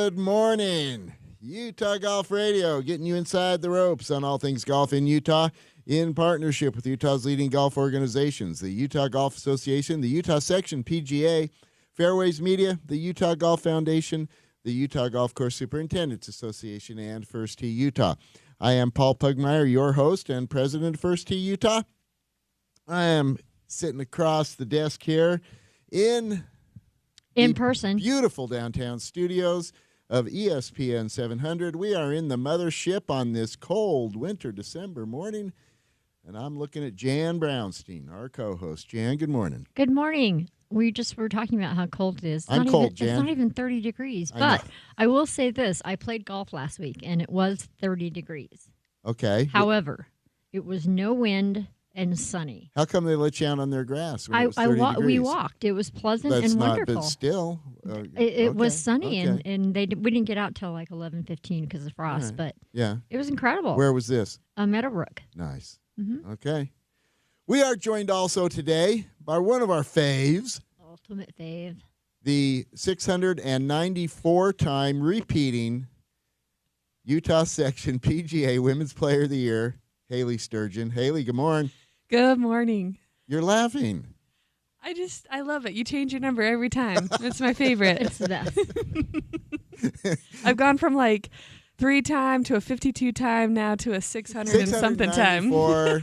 Good morning. Utah Golf Radio, getting you inside the ropes on all things golf in Utah in partnership with Utah's leading golf organizations, the Utah Golf Association, the Utah Section PGA, Fairways Media, the Utah Golf Foundation, the Utah Golf Course Superintendents Association, and First Tee Utah. I am Paul Pugmire, your host and president of First Tee Utah. I am sitting across the desk here in person, beautiful downtown studios of ESPN 700. We are in the mothership on this cold winter December morning, and I'm looking at Jan Brownstein, our co-host. Jan, good morning. Good morning. We just were talking about how cold it is. I'm cold, Jan. It's not even 30 degrees, but I will say this. I played golf last week, and it was 30 degrees. Okay. However, it was no wind and sunny. How come they let you out on their grass when it was 30 degrees? We walked. It was pleasant That's and not, wonderful. But still. It was sunny, okay. and we didn't get out till like 11:15 because of frost, Right. but Yeah. it was incredible. Where was this? Meadowbrook. Nice. Mm-hmm. Okay. We are joined also today by one of our faves, Ultimate fave. the 694-time repeating Utah Section PGA Women's Player of the Year, Haley Sturgeon. Haley, good morning. Good morning. You're laughing. I love it. You change your number every time. It's my favorite. It's the best. I've gone from like 3-time to a 52-time now to a 600 and something time. 694.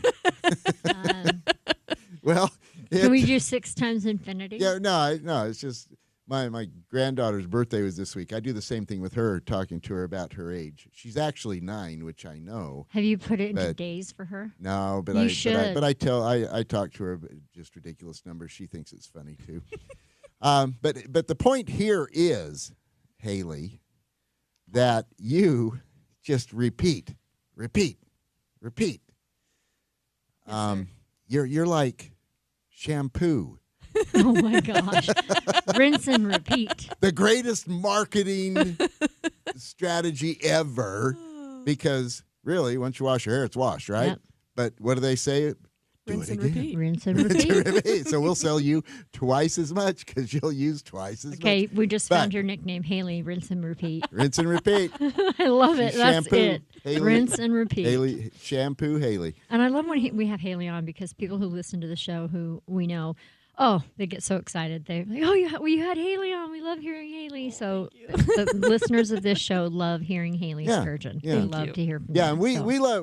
Well, Can we do 6 times infinity? Yeah, no, it's just my granddaughter's birthday was this week. I do the same thing with her, talking to her about her age. She's actually 9, which I know. Have you put it into days for her? No, but You I should. but I talk to her just ridiculous numbers. She thinks it's funny too. But the point here is, Haley, that you just repeat. Yes, You're like shampoo. Oh, my gosh. Rinse and repeat. The greatest marketing strategy ever, because really, once you wash your hair, it's washed, right? Yep. But what do they say? Rinse and again. repeat. Rinse and repeat. So we'll sell you twice as much because you'll use twice as much. Okay, we just found your nickname, Haley. Rinse and repeat. Rinse and repeat. I love it. She's That's shampoo, it. Haley. Rinse and repeat. Haley, shampoo Haley. And I love when we have Haley on because people who listen to the show who we know, they get so excited. They're like, you had Haley on. We love hearing Haley. So the listeners of this show love hearing Haley Sturgeon. Yeah. They Thank love to hear from Yeah, you. and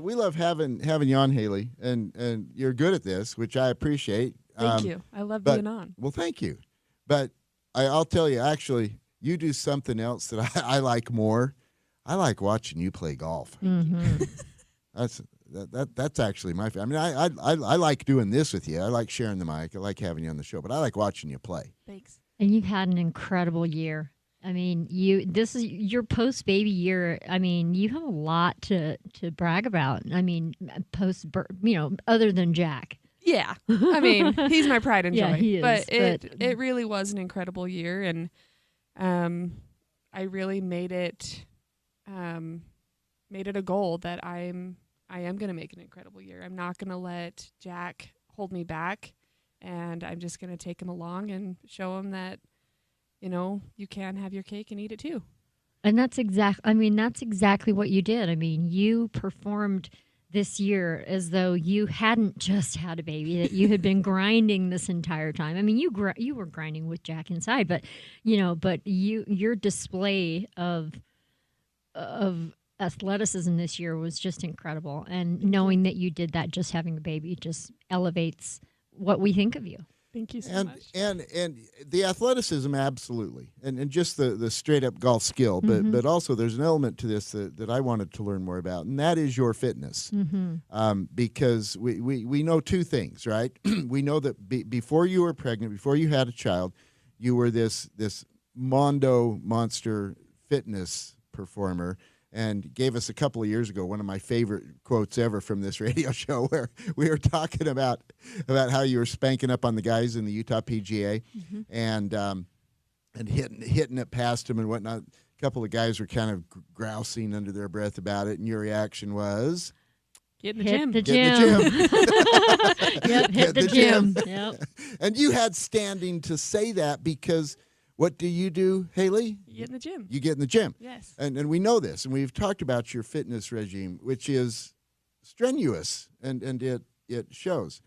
we love having you on, Haley, and you're good at this, which I appreciate. Thank you. I love being on. Well, thank you. But I'll tell you, actually, you do something else that I like more. I like watching you play golf. Mm-hmm. That's actually my favorite. I mean, I like doing this with you. I like sharing the mic. I like having you on the show. But I like watching you play. Thanks. And you've had an incredible year. I mean, this is your post-baby year. I mean, you have a lot to brag about. I mean, other than Jack. Yeah. I mean, he's my pride and joy. Yeah, he is, but it really was an incredible year, and I really made it a goal that I am going to make an incredible year. I'm not going to let Jack hold me back, and I'm just going to take him along and show him that, you can have your cake and eat it too. And that's exactly what you did. I mean, you performed this year as though you hadn't just had a baby, that you had been grinding this entire time. I mean, you were grinding with Jack inside, but your display of athleticism this year was just incredible. And knowing that you did that just having a baby just elevates what we think of you. Thank you so much. And the athleticism, absolutely, and just the straight up golf skill, but also there's an element to this that I wanted to learn more about, and that is your fitness. Mm-hmm. Because we know two things, right? We know that before you were pregnant, before you had a child, you were this monster fitness performer. And gave us a couple of years ago one of my favorite quotes ever from this radio show, where we were talking about how you were spanking up on the guys in the Utah PGA, and hitting it past them and whatnot. A couple of guys were kind of grousing under their breath about it, and your reaction was, Get in the gym. Get in the gym. Yep, hit the gym. Yep. And you had standing to say that because What do you do, Haley? You get in the gym. You get in the gym. Yes. And we know this, and we've talked about your fitness regime, which is strenuous, and it shows.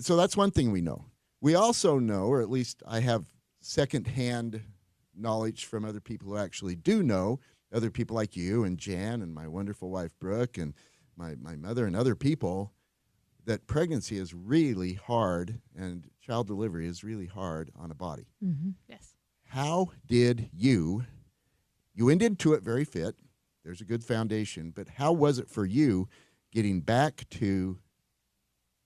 So that's one thing we know. We also know, or at least I have secondhand knowledge from other people who actually do know, other people like you and Jan and my wonderful wife Brooke and my mother and other people, that pregnancy is really hard and child delivery is really hard on a body. Mm-hmm. Yes. How did you went into it very fit, there's a good foundation, but how was it for you getting back to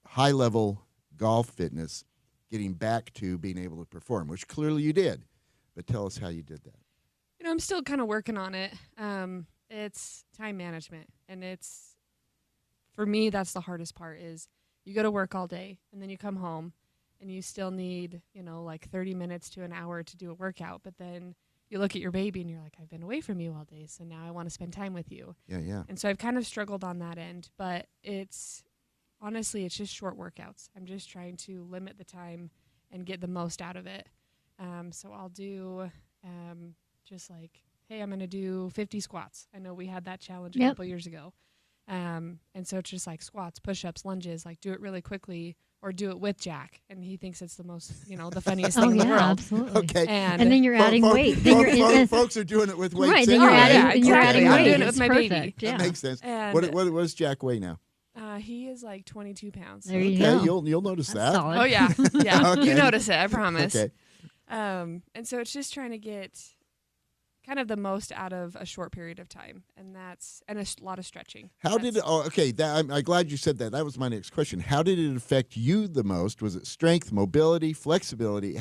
high-level golf fitness, getting back to being able to perform, which clearly you did, but tell us how you did that. I'm still kind of working on it. It's time management, and for me, that's the hardest part is you go to work all day, and then you come home, and you still need, like 30 minutes to an hour to do a workout, but then you look at your baby, and you're like, I've been away from you all day, so now I want to spend time with you. Yeah. And so I've kind of struggled on that end, but honestly, it's just short workouts. I'm just trying to limit the time and get the most out of it. So I'll do just like, hey, I'm going to do 50 squats. I know we had that challenge a couple years ago. And so it's just like squats, push-ups, lunges, like do it really quickly or do it with Jack. And he thinks it's the most, the funniest thing in the world. Absolutely. Okay. And then you're adding weight. Then folks are doing it with weights. Right, then you're adding weight. I'm doing it with my baby. That makes sense. What does Jack weigh now? He is like 22 pounds. There you go. You'll notice that. Solid. Oh, yeah. Yeah. Okay. You notice it, I promise. Okay. And so it's just trying to get kind of the most out of a short period of time, and a lot of stretching. How did it? Oh, okay. I'm glad you said that. That was my next question. How did it affect you the most? Was it strength, mobility, flexibility?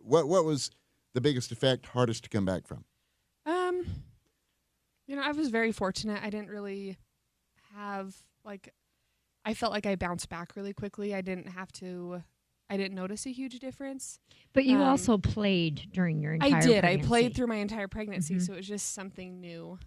What was the biggest effect, hardest to come back from? I was very fortunate. I didn't really have I felt like I bounced back really quickly. I didn't notice a huge difference. But you also played during your entire pregnancy. pregnancy. I played through my entire pregnancy, so it was just something new.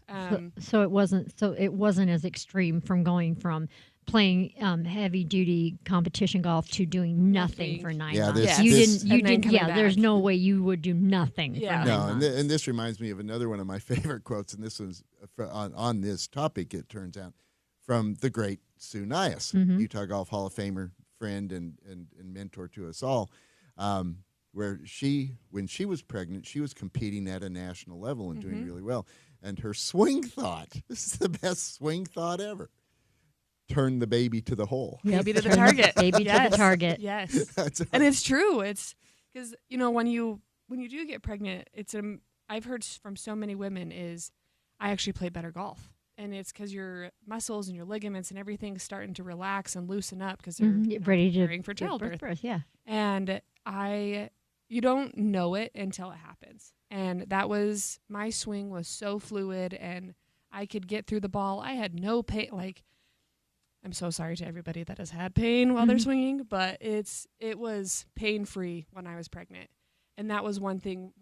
So it wasn't as extreme from going from playing heavy duty competition golf to doing nothing for 9 months. There's no way you would do nothing for 9 months. And this reminds me of another one of my favorite quotes, and this one's on this topic, it turns out, from the great Sue Nias, Utah Golf Hall of Famer, friend and mentor to us all, where when she was pregnant, she was competing at a national level and doing really well. And her swing thought, this is the best swing thought ever, turn the baby to the hole. Baby to the target. Baby to the target. Yes. And it's true. It's because, when you do get pregnant, I've heard from so many women is I actually play better golf. And it's because your muscles and your ligaments and everything's starting to relax and loosen up because they're ready to preparing for childbirth. Yeah. And you don't know it until it happens. And my swing was so fluid and I could get through the ball. I had no pain. I'm so sorry to everybody that has had pain while they're swinging, but it was pain-free when I was pregnant. And that was one thing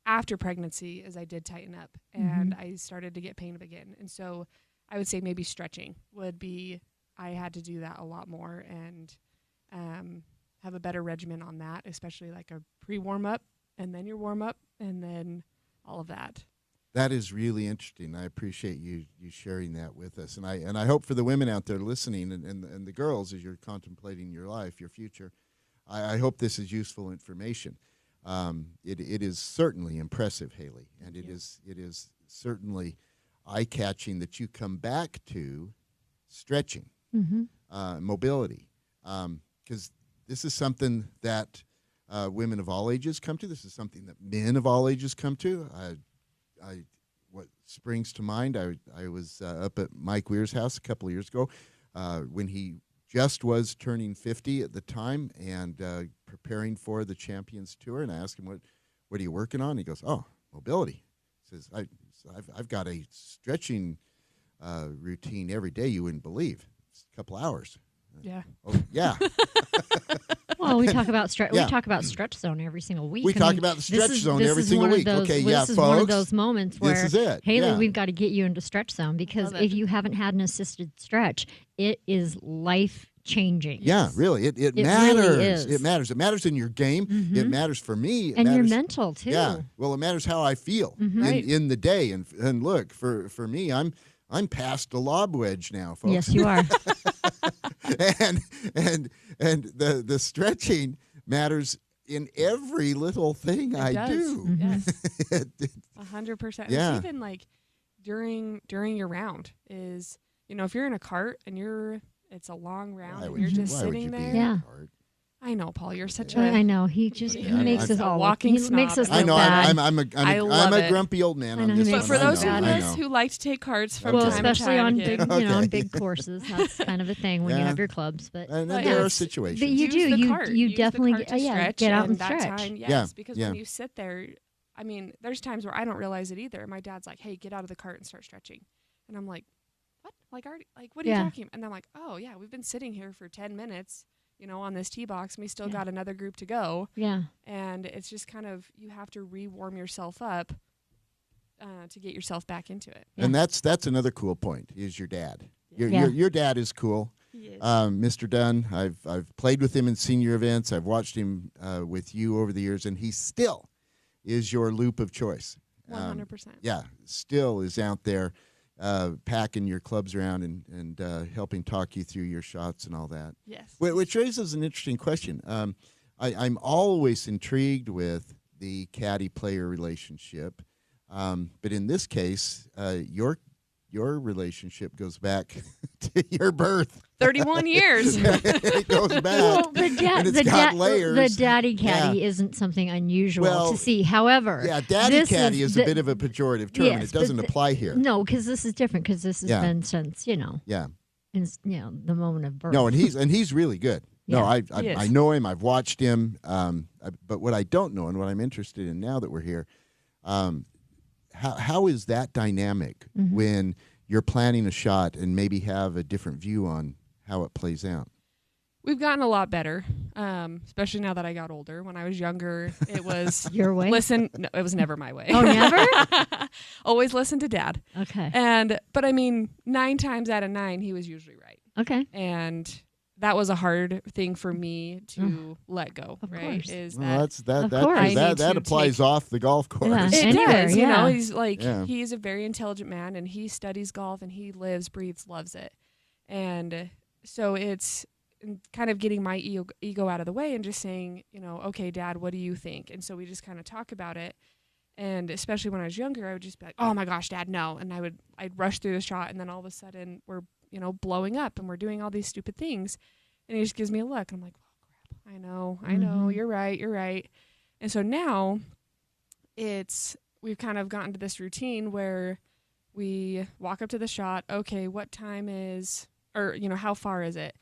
after pregnancy is I did tighten up and I started to get pain again. And so I would say maybe stretching I had to do that a lot more and have a better regimen on that, especially like a pre-warm up and then your warm up and then all of that. That is really interesting. I appreciate you sharing that with us. And I hope for the women out there listening and the girls as you're contemplating your life, your future, I hope this is useful information. It is certainly impressive, Haley, and it is certainly eye-catching that you come back to stretching, mobility, because this is something that women of all ages come to. This is something that men of all ages come to. What springs to mind, I was up at Mike Weir's house a couple of years ago when he just was turning 50 at the time and preparing for the Champions Tour, and I asked him, what are you working on? He goes, mobility. He says, I've got a stretching routine every day you wouldn't believe. It's a couple hours. Yeah. Oh, yeah. Well, we talk about We talk about stretch zone every single week. We talk about the stretch zone every single week. Okay, this is folks. one of those moments where, this is it. Haley, we've got to get you into stretch zone because if you haven't had an assisted stretch, it is life changing. Yeah, really. It matters. matters. Really is. It matters. It matters in your game. It matters for me. It And matters, your mental too. Yeah. Well, it matters how I feel Right. in the day. And look, for me, I'm past the lob wedge now, folks. Yes, you are. and the stretching matters in every little thing I does. do. Yes. It- 100%. Yeah. It's even like during your round is, if you're in a cart and it's a long round why and would you're you- just why would sitting you be there. in a Yeah. cart? I know, Paul, you're such I a know. He makes us a all walking he makes us snob. I look know. bad. I'm I love a it. grumpy old man I on know, this he one. But makes for us those look of bad. us who like to take carts from well, time to especially time on again, big, on Okay. big courses, that's kind of a thing when you Yeah. have your clubs. But And then But there are it's- situations. But you use do. the You cart. you Use definitely the cart to stretch, get out and that stretch. time, yes, Yeah, because yeah. when you sit there, I mean, there's times where I don't realize it either. My dad's like, "Hey, get out of the cart and start stretching," and I'm like, "What? Like, what are you Yeah. talking?" And I'm like, "Oh yeah, we've been sitting here for 10 minutes, on this tee box, and we still got another group to go." Yeah. And it's just kind of, you have to re-warm yourself up to get yourself back into it. Yeah. And that's another cool point is your dad. Yeah. Your dad is cool. He is. Mr. Dunn, I've played with him in senior events. I've watched him with you over the years, and he still is your loop of choice. 100%. Yeah, still is out there packing your clubs around and helping talk you through your shots and all that. Yes. Which raises an interesting question. I'm always intrigued with the caddy-player relationship, but in this case, your relationship goes back to your birth. 31 years. It goes back. Well, and it's got layers. the daddy caddy isn't something unusual Well, to see. However, Yeah, daddy this caddy is a bit of a pejorative term. Yes, and it doesn't but apply here. No, because this is different. Because this has Yeah. been since Yeah. the moment of birth. No, and he's really good. No, Yeah. He is. I know him. I've watched him. But what I don't know and what I'm interested in now that we're here, how is that dynamic Mm-hmm. when you're planning a shot and maybe have a different view on how it plays out? We've gotten a lot better, especially now that I got older. When I was younger, it was Your way. no, it was never my way. Oh, never? Always listen to Dad. Okay. But I mean, 9 times out of 9, he was usually right. Okay. And that was a hard thing for me to let go, Of right? course. Is Well, that Of course. I need that to applies take- off the golf course. Yeah. it Anywhere, does, yeah. he's like, Yeah. he's a very intelligent man and he studies golf and he lives, breathes, loves it. And so it's kind of getting my ego out of the way and just saying, okay, Dad, what do you think? And so we just kind of talk about it. And especially when I was younger, I would just be like, oh my gosh, Dad, no. And I'd rush through the shot and then all of a sudden we're, blowing up and we're doing all these stupid things. And he just gives me a look and I'm like, oh crap, I know, Mhm. you're right. And so now we've kind of gotten to this routine where we walk up to the shot. Okay, what time is, or, how far is it?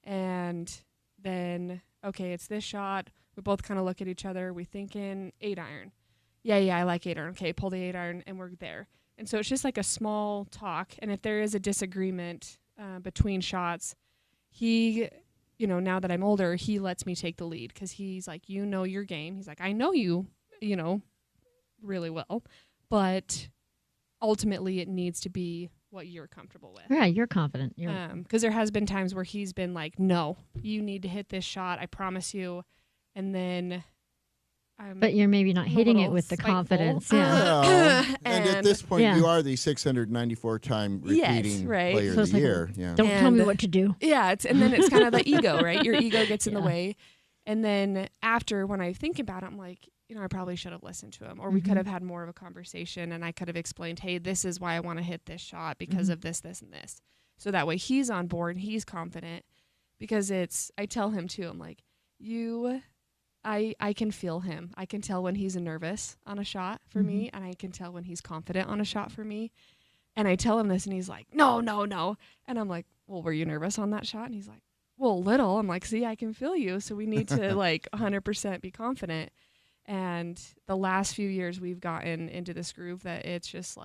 And then, okay, it's this shot. We both kind of look at each other. We thinking 8-iron. Yeah, I like 8-iron. Okay, pull the 8-iron and we're there. And so it's just like a small talk. And if there is a disagreement between shots, he, now that I'm older, he lets me take the lead because he's like, your game. He's like, I know you, really well, but ultimately it needs to be what you're comfortable with. Yeah, you're confident. Because there has been times where he's been like, no, you need to hit this shot. I promise you. And then but you're maybe not I'm a hitting it little with the spiteful. confidence. Yeah. Well, and at And- this point, Yeah. you are the 694-time repeating right. player So of it's the like, year. Yeah. Don't tell me And- what to do. Yeah, and then it's kind of the ego, right? Your ego gets in the Yeah. way. And then after, when I think about it, I'm like, I probably should have listened to him. Or we Mhm. could have had more of a conversation and I could have explained, hey, this is why I want to hit this shot because Mhm. of this, this, and this. So that way he's on board and he's confident because I tell him too, I'm like, I can feel him. I can tell when he's nervous on a shot for me, and I can tell when he's confident on a shot for me. And I tell him this, and he's like, no. And I'm like, well, were you nervous on that shot? And he's like, well, a little. I'm like, see, I can feel you. So we need to 100% be confident. And the last few years we've gotten into this groove that it's just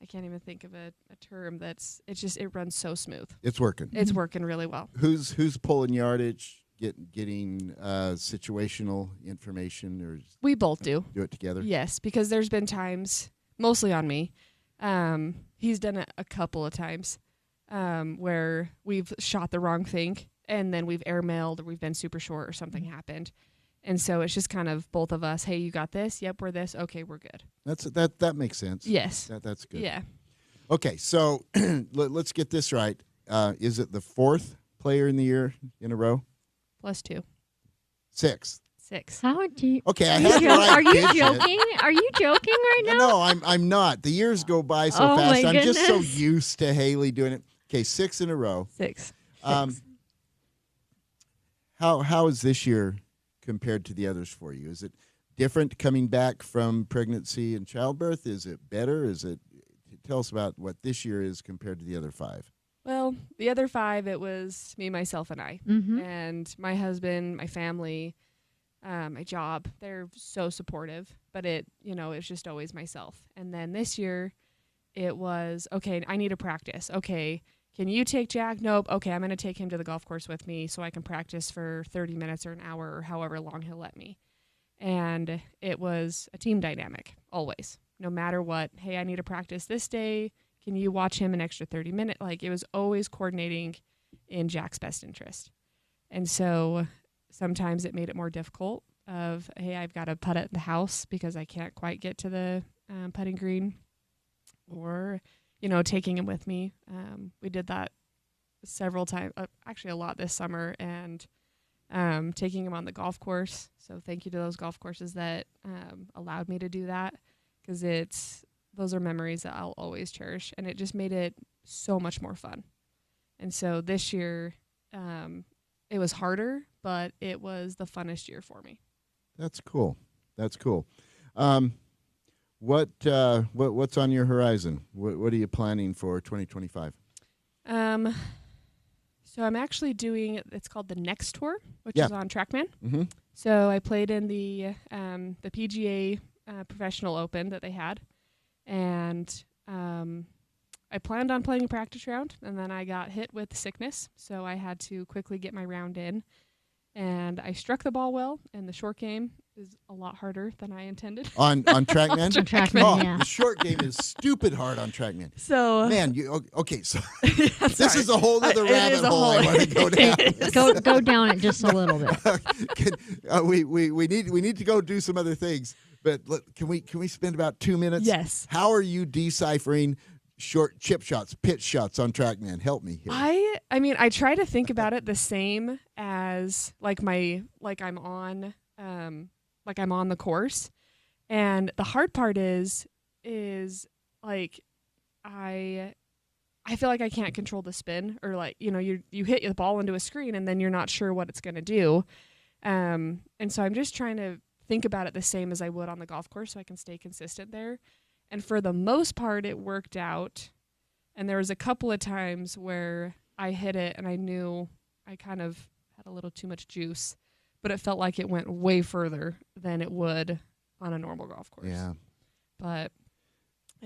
I can't even think of a term it runs so smooth. It's working. It's working really well. Who's pulling yardage, getting situational information, or We both do. do it together? Yes, because there's been times, mostly on me. He's done it a couple of times where we've shot the wrong thing and then we've airmailed or we've been super short or something happened. And so it's just kind of both of us, hey, you got this? Yep, we're this. Okay, we're good. That makes sense. Yes. That's good. Yeah. Okay, so let's get this right. Is it the 4th player in the year in a row? +2. 6th. 6. How do you? Okay, I had the right Are you digit. joking? Are you joking right now? No, I'm not. The years go by so Oh, fast. my I'm just so goodness. used to Haley doing it. Okay, 6 in a row. 6. How is this year compared to the others for you? Is it different coming back from pregnancy and childbirth? Is it better? Tell us about what this year is compared to the other 5. Well, the other 5, it was me, myself, and I. Mm-hmm. And my husband, my family, my job, they're so supportive. But it's just always myself. And then this year, it was, okay, I need to practice. Okay, can you take Jack? Nope. Okay, I'm going to take him to the golf course with me so I can practice for 30 minutes or an hour or however long he'll let me. And it was a team dynamic, always. No matter what, hey, I need to practice this day. Can you watch him an extra 30 minutes? Like, it was always coordinating in Jack's best interest. And so sometimes it made it more difficult of, hey, I've got to putt at the house because I can't quite get to the putting green, or, taking him with me. We did that several times, actually a lot this summer, and taking him on the golf course. So thank you to those golf courses that allowed me to do that, because those are memories that I'll always cherish, and it just made it so much more fun. And so this year, it was harder, but it was the funnest year for me. That's cool. What's on your horizon? What are you planning for 2025? So I'm actually doing, it's called the Next Tour, which Yeah. is on TrackMan. Mm-hmm. So I played in the PGA Professional Open that they had, and I planned on playing a practice round, and then I got hit with sickness, so I had to quickly get my round in. And I struck the ball well, and the short game is a lot harder than I intended. On TrackMan? On TrackMan, yeah. The short game is stupid hard on TrackMan. So Man, okay, so yeah, this sorry. is a whole other It rabbit is a hole I whole- want to go down. Go down it just a little bit. We need to go do some other things, but can we spend about 2 minutes? Yes. How are you deciphering short chip shots, pitch shots on TrackMan? Help me here. I mean, I try to think about it the same as I'm on the course, and the hard part is like I feel like I can't control the spin, or you hit the ball into a screen and then you're not sure what it's going to do, and so I'm just trying to think about it the same as I would on the golf course so I can stay consistent there. And for the most part, it worked out. And there was a couple of times where I hit it and I knew I kind of had a little too much juice, but it felt like it went way further than it would on a normal golf course. Yeah. But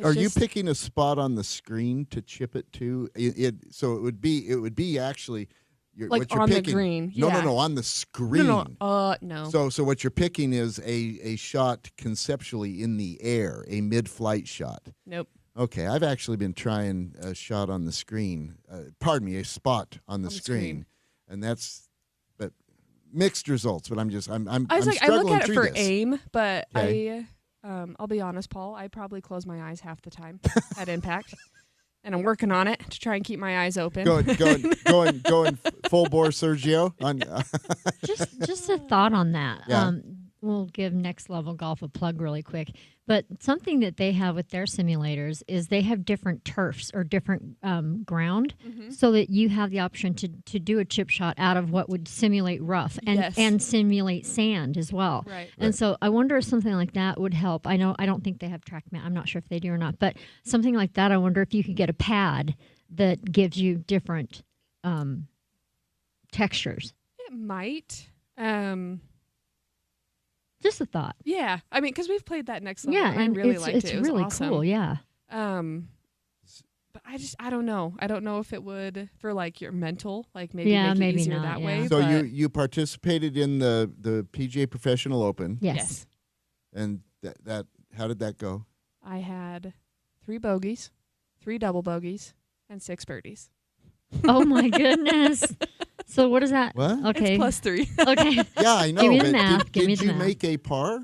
Are you picking a spot on the screen to chip it to? So it would be actually what you're on picking. the green. No, yeah. on the screen. No. So what you're picking is a shot conceptually in the air, a mid-flight shot. Nope. Okay, I've actually been trying a shot on the screen. A spot on the screen, and but mixed results. But I'm I look struggling at it through for this. aim, but Okay. I'll be honest, Paul, I probably close my eyes half the time at impact, and I'm working on it to try and keep my eyes open. Going full bore, Sergio. Just a thought on that. Yeah. We'll give Next Level Golf a plug really quick. But something that they have with their simulators is they have different turfs or different ground, so that you have the option to do a chip shot out of what would simulate rough and simulate sand as well. Right. And so I wonder if something like that would help. I don't think they have TrackMan. I'm not sure if they do or not. But something like that, I wonder if you could get a pad that gives you different textures. It might. Just a thought. Yeah, I mean, because we've played that Next Level, Yeah, and I really liked it. it's It was really awesome. cool. Yeah. But I don't know. I don't know if it would for your mental, maybe Yeah, make it maybe easier not, that yeah. way. So but you participated in the PGA Professional Open, Yes. and that how did that go? I had 3 bogeys, 3 double bogeys, and 6 birdies. Oh my goodness. So what is that? What? Okay. It's plus 3. Okay. Yeah, I know. Give me the but math. Give me did the you math. make a par?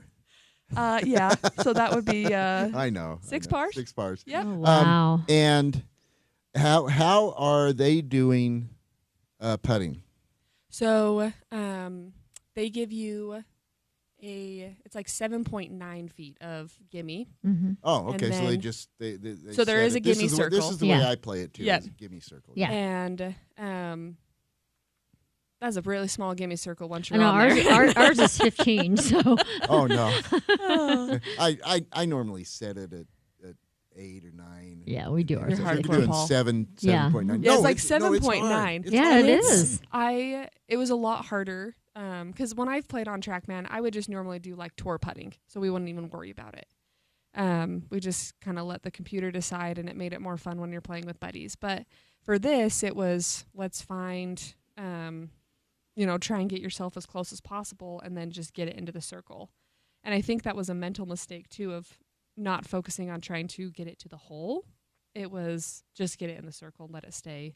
Yeah. So that would be I know. 6 I know. pars. 6 pars. Yep. Oh, wow. And how are they doing putting? So they give you it's like 7.9 feet of gimme. Mm-hmm. Oh, okay. And So they then- just they So there set is a it. This gimme This circle. is the Yeah. way I play it too. Yep. Is a gimme circle. Yeah. And that's a really small gimme circle once I you're know on there. ours is 15. So Oh no. Oh. I normally set it at 8 or 9. yeah, we do ours. You're You're hardcore, doing Paul. 7.9. Yeah. Yeah, it's like no, it's 7.9. hard. It's Yeah, hard. it It's- is. It was a lot harder because when I've played on TrackMan, I would just normally do like tour putting, so we wouldn't even worry about it. We just kind of let the computer decide, and it made it more fun when you're playing with buddies. But for this, it was let's find, try and get yourself as close as possible, and then just get it into the circle. And I think that was a mental mistake too of not focusing on trying to get it to the hole. It was just get it in the circle and let it stay.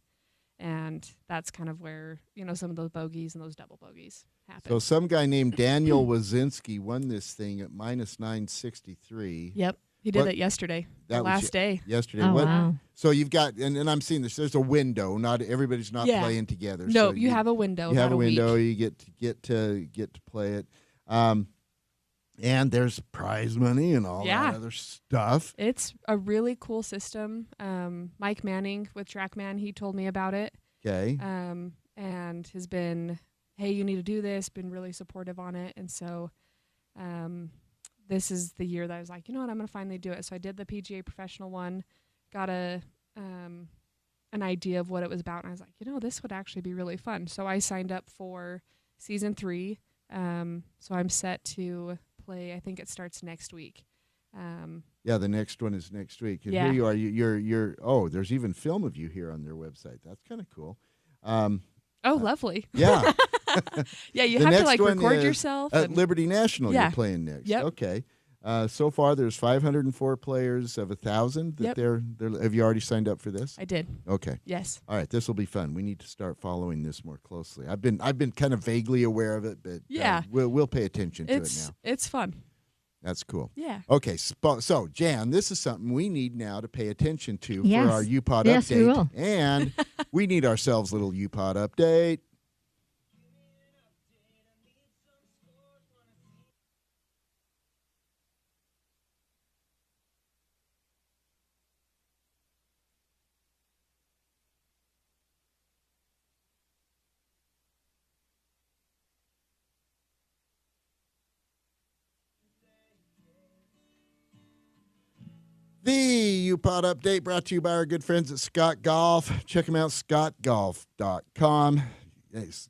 And that's kind of where, some of those bogeys and those double bogeys happen. So some guy named Daniel Wazinski won this thing at minus 963 Yep. He did What- it yesterday, that the was last day. yesterday. Oh, What? wow. So you've got, and I'm seeing this. There's a window. Not everybody's not Yeah. playing together. No, so you have a window. You have about a window. week. You get to play it, and there's prize money and all Yeah. that other stuff. It's a really cool system. Mike Manning with TrackMan, he told me about it. Okay. And has been, hey, you need to do this, been really supportive on it. And so this is the year that I was like, you know what, I'm going to finally do it. So I did the PGA professional one, got an idea of what it was about. And I was like, this would actually be really fun. So I signed up for season 3. So I'm set to play, I think it starts next week. Yeah, the next one is next week. And Yeah. here you are. You're. Oh, there's even film of you here on their website. That's kind of cool. Lovely. Yeah. Yeah, you The have to next one record is yourself. At and- Liberty National, Yeah. you're playing next. Yep. Okay. So far, there's 504 players of 1,000 that Yep. they're. Have you already signed up for this? I did. Okay. Yes. All right. This will be fun. We need to start following this more closely. I've been kind of vaguely aware of it, but Yeah. we'll pay attention to it It's now. it's fun. That's cool. Yeah. Okay, so Jan, this is something we need now to pay attention to Yes. for our UPod Yes, we update. will. And we need ourselves a little UPod update. The UPod update brought to you by our good friends at Scott Golf. Check them out, scottgolf.com. It's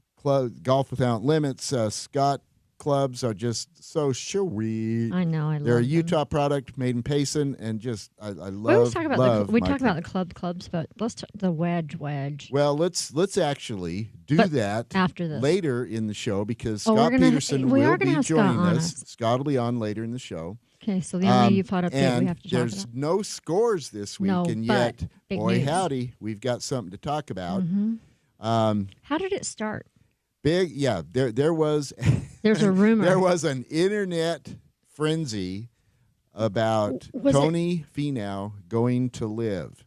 golf without limits. Scott clubs are just so sweet. I know. I They're a love them. Utah product made in Payson, and just I love. We always talk about love we my talk about club. the clubs, but let's talk the wedge. Well, let's actually do But that after this. later in the show because Oh, we're Scott gonna- Peterson we will are gonna be have Scott joining on us. us. Scott will be on later in the show. Okay, so the only UPod update and we have to talk there's about. no scores this week, No, and but yet, big boy, news. howdy, we've got something to talk about. How did it start? Big, yeah. There was There's a rumor. there was an internet frenzy about Was it- Tony Finau going to live.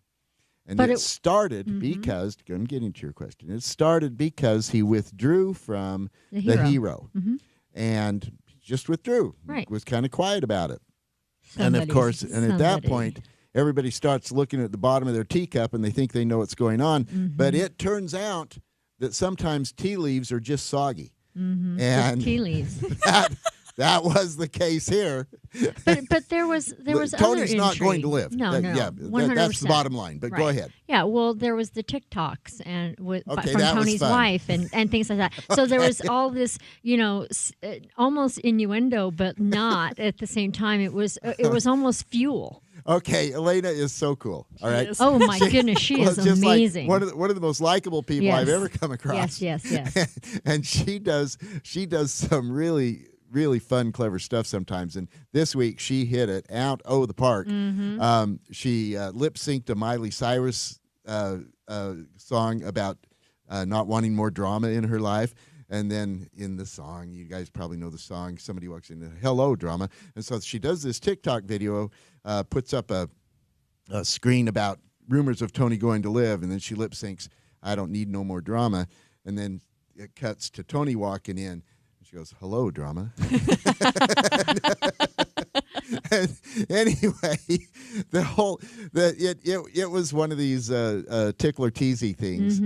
And But it it- started because, I'm getting to your question, it started because he withdrew from The the hero. hero. And just withdrew. Right. Was kind of quiet about it. And of course, and at that point, everybody starts looking at the bottom of their teacup and they think they know what's going on. But it turns out that sometimes tea leaves are just soggy. And tea leaves. that was the case here. but there was Tony's other not going intrigue. to live. No, That- no, yeah, 100%. that's the bottom line. But go Right. ahead. Yeah, well, there was the TikToks and Okay, from that was Tony's fun. wife and things like that. So there was all this, almost innuendo, but not at the same time. It was almost fuel. Okay, Elena is so cool. All right. is. Oh my goodness, she Well, is just amazing. like one of the most likable people I've Yes. ever come across. Yes. And she does some really fun, clever stuff sometimes. And this week she hit it out the park. Mm-hmm. She lip synced a Miley Cyrus song about not wanting more drama in her life. And then in the song, you guys probably know the song, somebody walks in, hello, drama. And so she does this TikTok video, puts up a screen about rumors of Tony going to live, and then she lip syncs, I don't need no more drama. And then it cuts to Tony walking in, and she goes, hello, drama. And anyway, it was one of these tickler teasy things,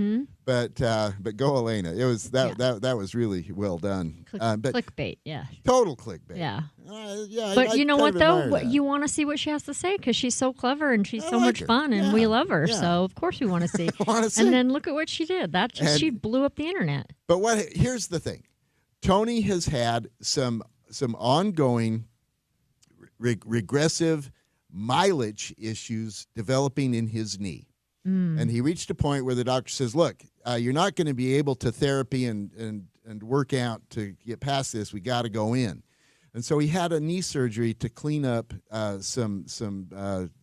but go Elena. It was that was really well done. Clickbait, yeah, total clickbait. Yeah, yeah. But you know what though? You want to see what she has to say because she's so clever and she's so much fun, and we love her. Yeah. So of course we want to see. And then look at what she did. She blew up the internet. But here's the thing: Tony has had some ongoing regressive mileage issues developing in his knee. And he reached a point where the doctor says, look, you're not going to be able to therapy and work out to get past this. We got to go in. And so he had a knee surgery to clean up some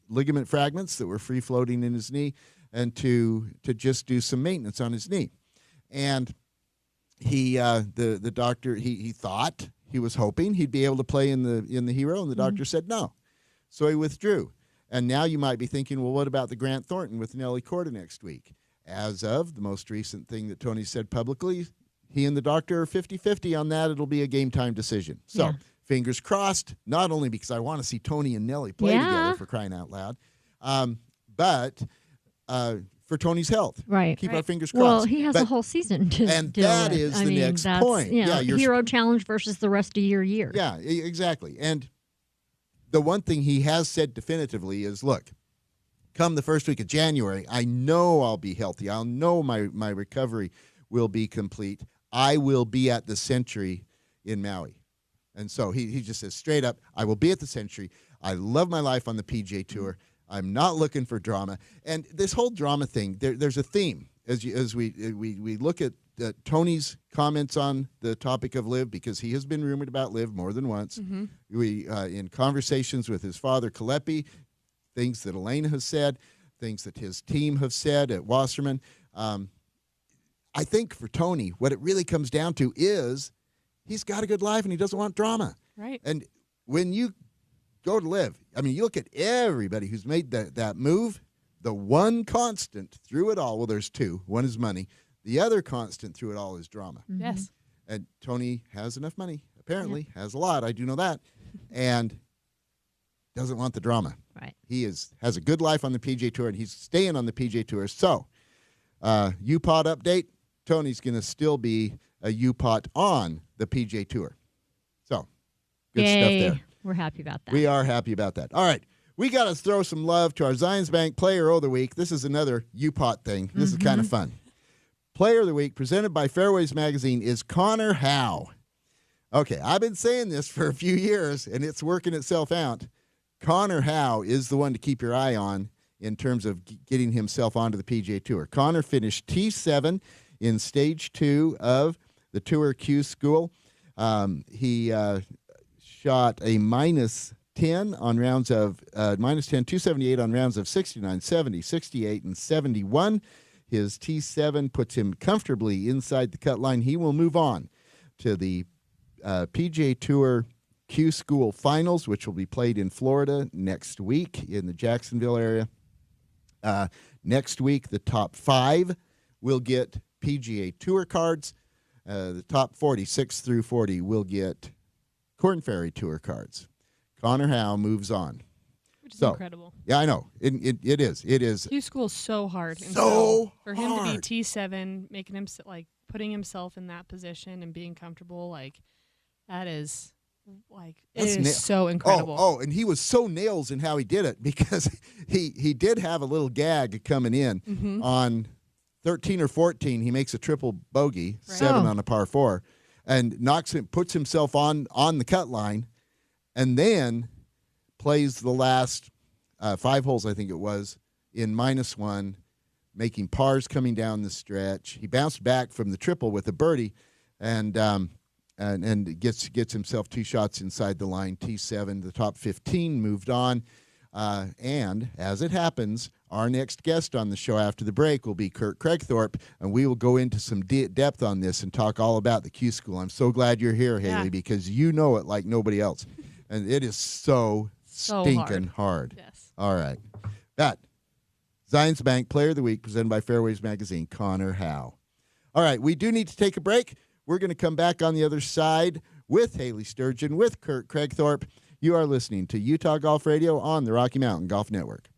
ligament fragments that were free floating in his knee and to just do some maintenance on his knee. And the doctor, he thought, he was hoping he'd be able to play in the Hero, and the doctor said no. So he withdrew. And now you might be thinking, well, what about the Grant Thornton with Nelly Korda next week? As of the most recent thing that Tony said publicly, he and the doctor are 50-50 on that. It'll be a game-time decision. So fingers crossed, not only because I want to see Tony and Nelly play together, for crying out loud, but for Tony's health. Right. Keep our fingers crossed. Well, he has a whole season to and do that it. is the next point. Hero challenge versus the rest of your year. Yeah, exactly. And the one thing he has said definitively is, look, come the first week of January, I know I'll be healthy. I'll know my recovery will be complete. I will be at the Century in Maui. And so he just says straight up, I will be at the Century. I love my life on the PGA Tour. I'm not looking for drama. And this whole drama thing, there's a theme as we look at Tony's comments on the topic of LIV, because he has been rumored about LIV more than once. We in conversations with his father, Kalepi, things that Elena has said, things that his team have said at Wasserman. I think for Tony, what it really comes down to is he's got a good life and he doesn't want drama. Right. And when you go to LIV, I mean, you look at everybody who's made that move, the one constant through it all, well, there's two. One is money. The other constant through it all is drama. Yes. And Tony has enough money, apparently, has a lot. I do know that. And doesn't want the drama. Right. He has a good life on the PGA Tour, and he's staying on the PGA Tour. So, UPOT update, Tony's going to still be a UPOT on the PGA Tour. So, good stuff there. We're happy about that. We are happy about that. All right. We got to throw some love to our Zions Bank Player of the Week. This is another UPOT thing. This is kind of fun. Player of the Week, presented by Fairways Magazine, is Connor Howe. Okay, I've been saying this for a few years, and it's working itself out. Connor Howe is the one to keep your eye on in terms of getting himself onto the PGA Tour. Connor finished T7 in Stage 2 of the Tour Q School. He shot a minus 10 on rounds of minus 10, 278 on rounds of 69, 70, 68, and 71. His T7 puts him comfortably inside the cut line. He will move on to the PGA Tour Q School Finals, which will be played in Florida next week in the Jacksonville area. Next week, the top 5 will get PGA Tour cards. The top 46 through 40 will get Korn Ferry Tour cards. Connor Howe moves on. Which is incredible. Yeah, I know. It is. It is. Q School is so hard. And so for him to be T7, making him putting himself in that position and being comfortable, that is it is so incredible. Oh, and he was so nails in how he did it, because he did have a little gag coming in on 13 or 14. He makes a triple bogey, 7 on a par 4, and puts himself on the cut line, and then plays the last 5 holes, I think it was, in -1, making pars coming down the stretch. He bounced back from the triple with a birdie, and gets himself 2 shots inside the line, T7. The top 15 moved on, and as it happens, Our next guest on the show after the break will be Kurt Craigthorpe, and we will go into some depth on this and talk all about the Q School. I'm so glad you're here, Haley, because you know it like nobody else. And it is so stinking hard. Yes. All right. That Zions Bank Player of the Week presented by Fairways Magazine, Connor Howe. All right, we do need to take a break. We're going to come back on the other side with Haley Sturgeon, with Kurt Craigthorpe. You are listening to Utah Golf Radio on the Rocky Mountain Golf Network.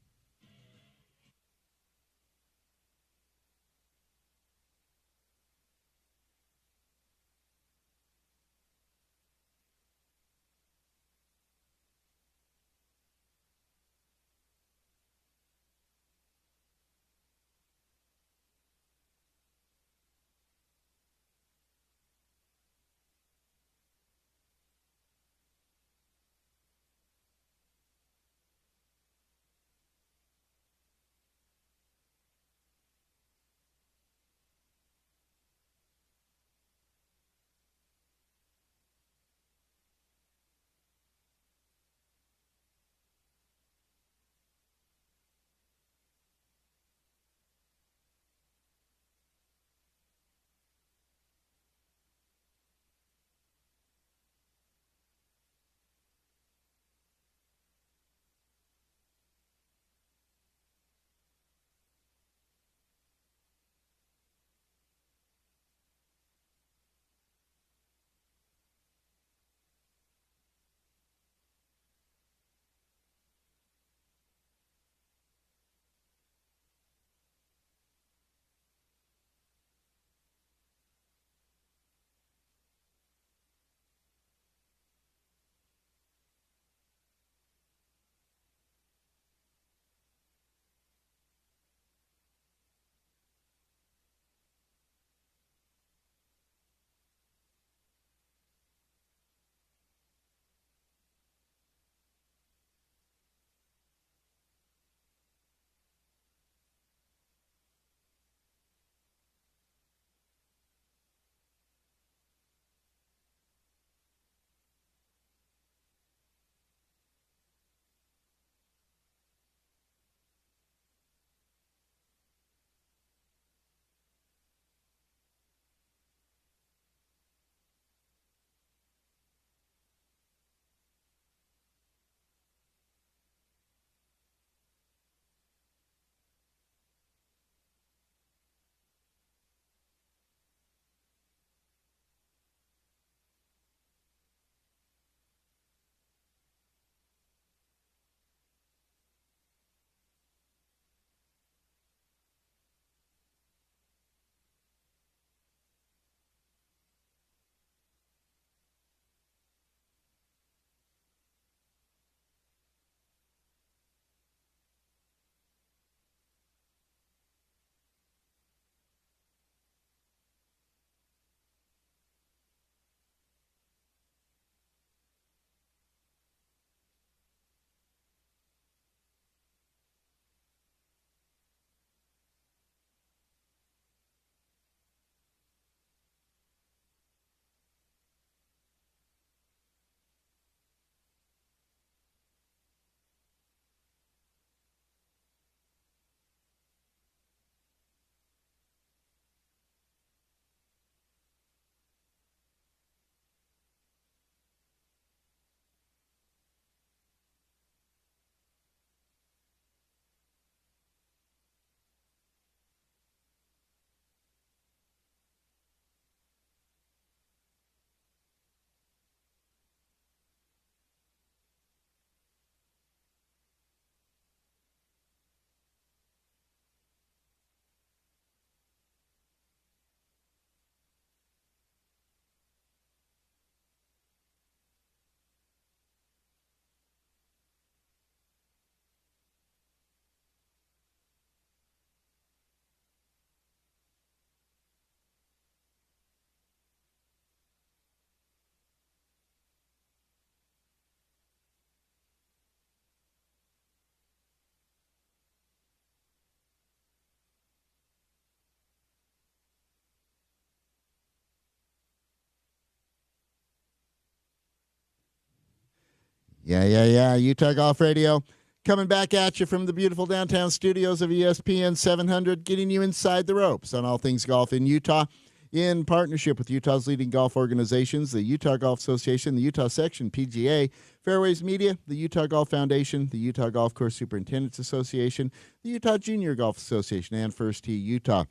Yeah. Utah Golf Radio. Coming back at you from the beautiful downtown studios of ESPN 700, getting you inside the ropes on all things golf in Utah, in partnership with Utah's leading golf organizations, the Utah Golf Association, the Utah Section PGA, Fairways Media, the Utah Golf Foundation, the Utah Golf Course Superintendents Association, the Utah Junior Golf Association, and First Tee Utah.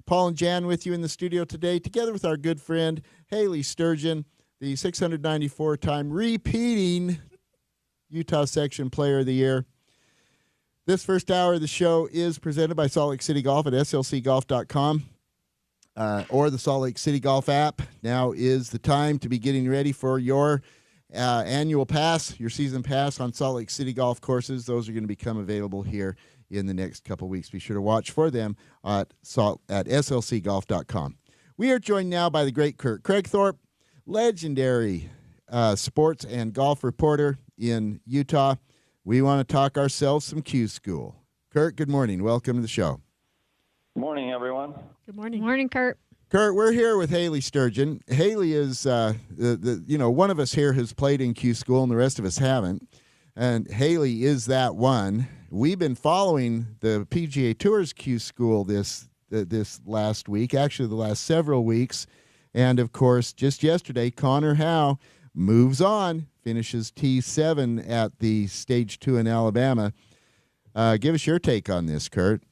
Paul and Jan with you in the studio today, together with our good friend Haley Sturgeon, the 694-time repeating Utah Section Player of the Year. This first hour of the show is presented by Salt Lake City Golf at slcgolf.com or the Salt Lake City Golf app. Now is the time to be getting ready for your annual pass, your season pass on Salt Lake City golf courses. Those are going to become available here in the next couple weeks. Be sure to watch for them at slcgolf.com. We are joined now by the great Kurt Craigthorpe, legendary sports and golf reporter in Utah. We want to talk ourselves some Q School. Kurt, good morning. Welcome to the show. Good morning, everyone. Good morning. Morning, Kurt. Kurt, we're here with Haley Sturgeon. Haley is, one of us here has played in Q School and the rest of us haven't. And Haley is that one. We've been following the PGA Tour's Q School this last week, actually the last several weeks. And, of course, just yesterday, Connor Howe moves on, finishes T7 at the Stage 2 in Alabama. Give us your take on this, Kurt.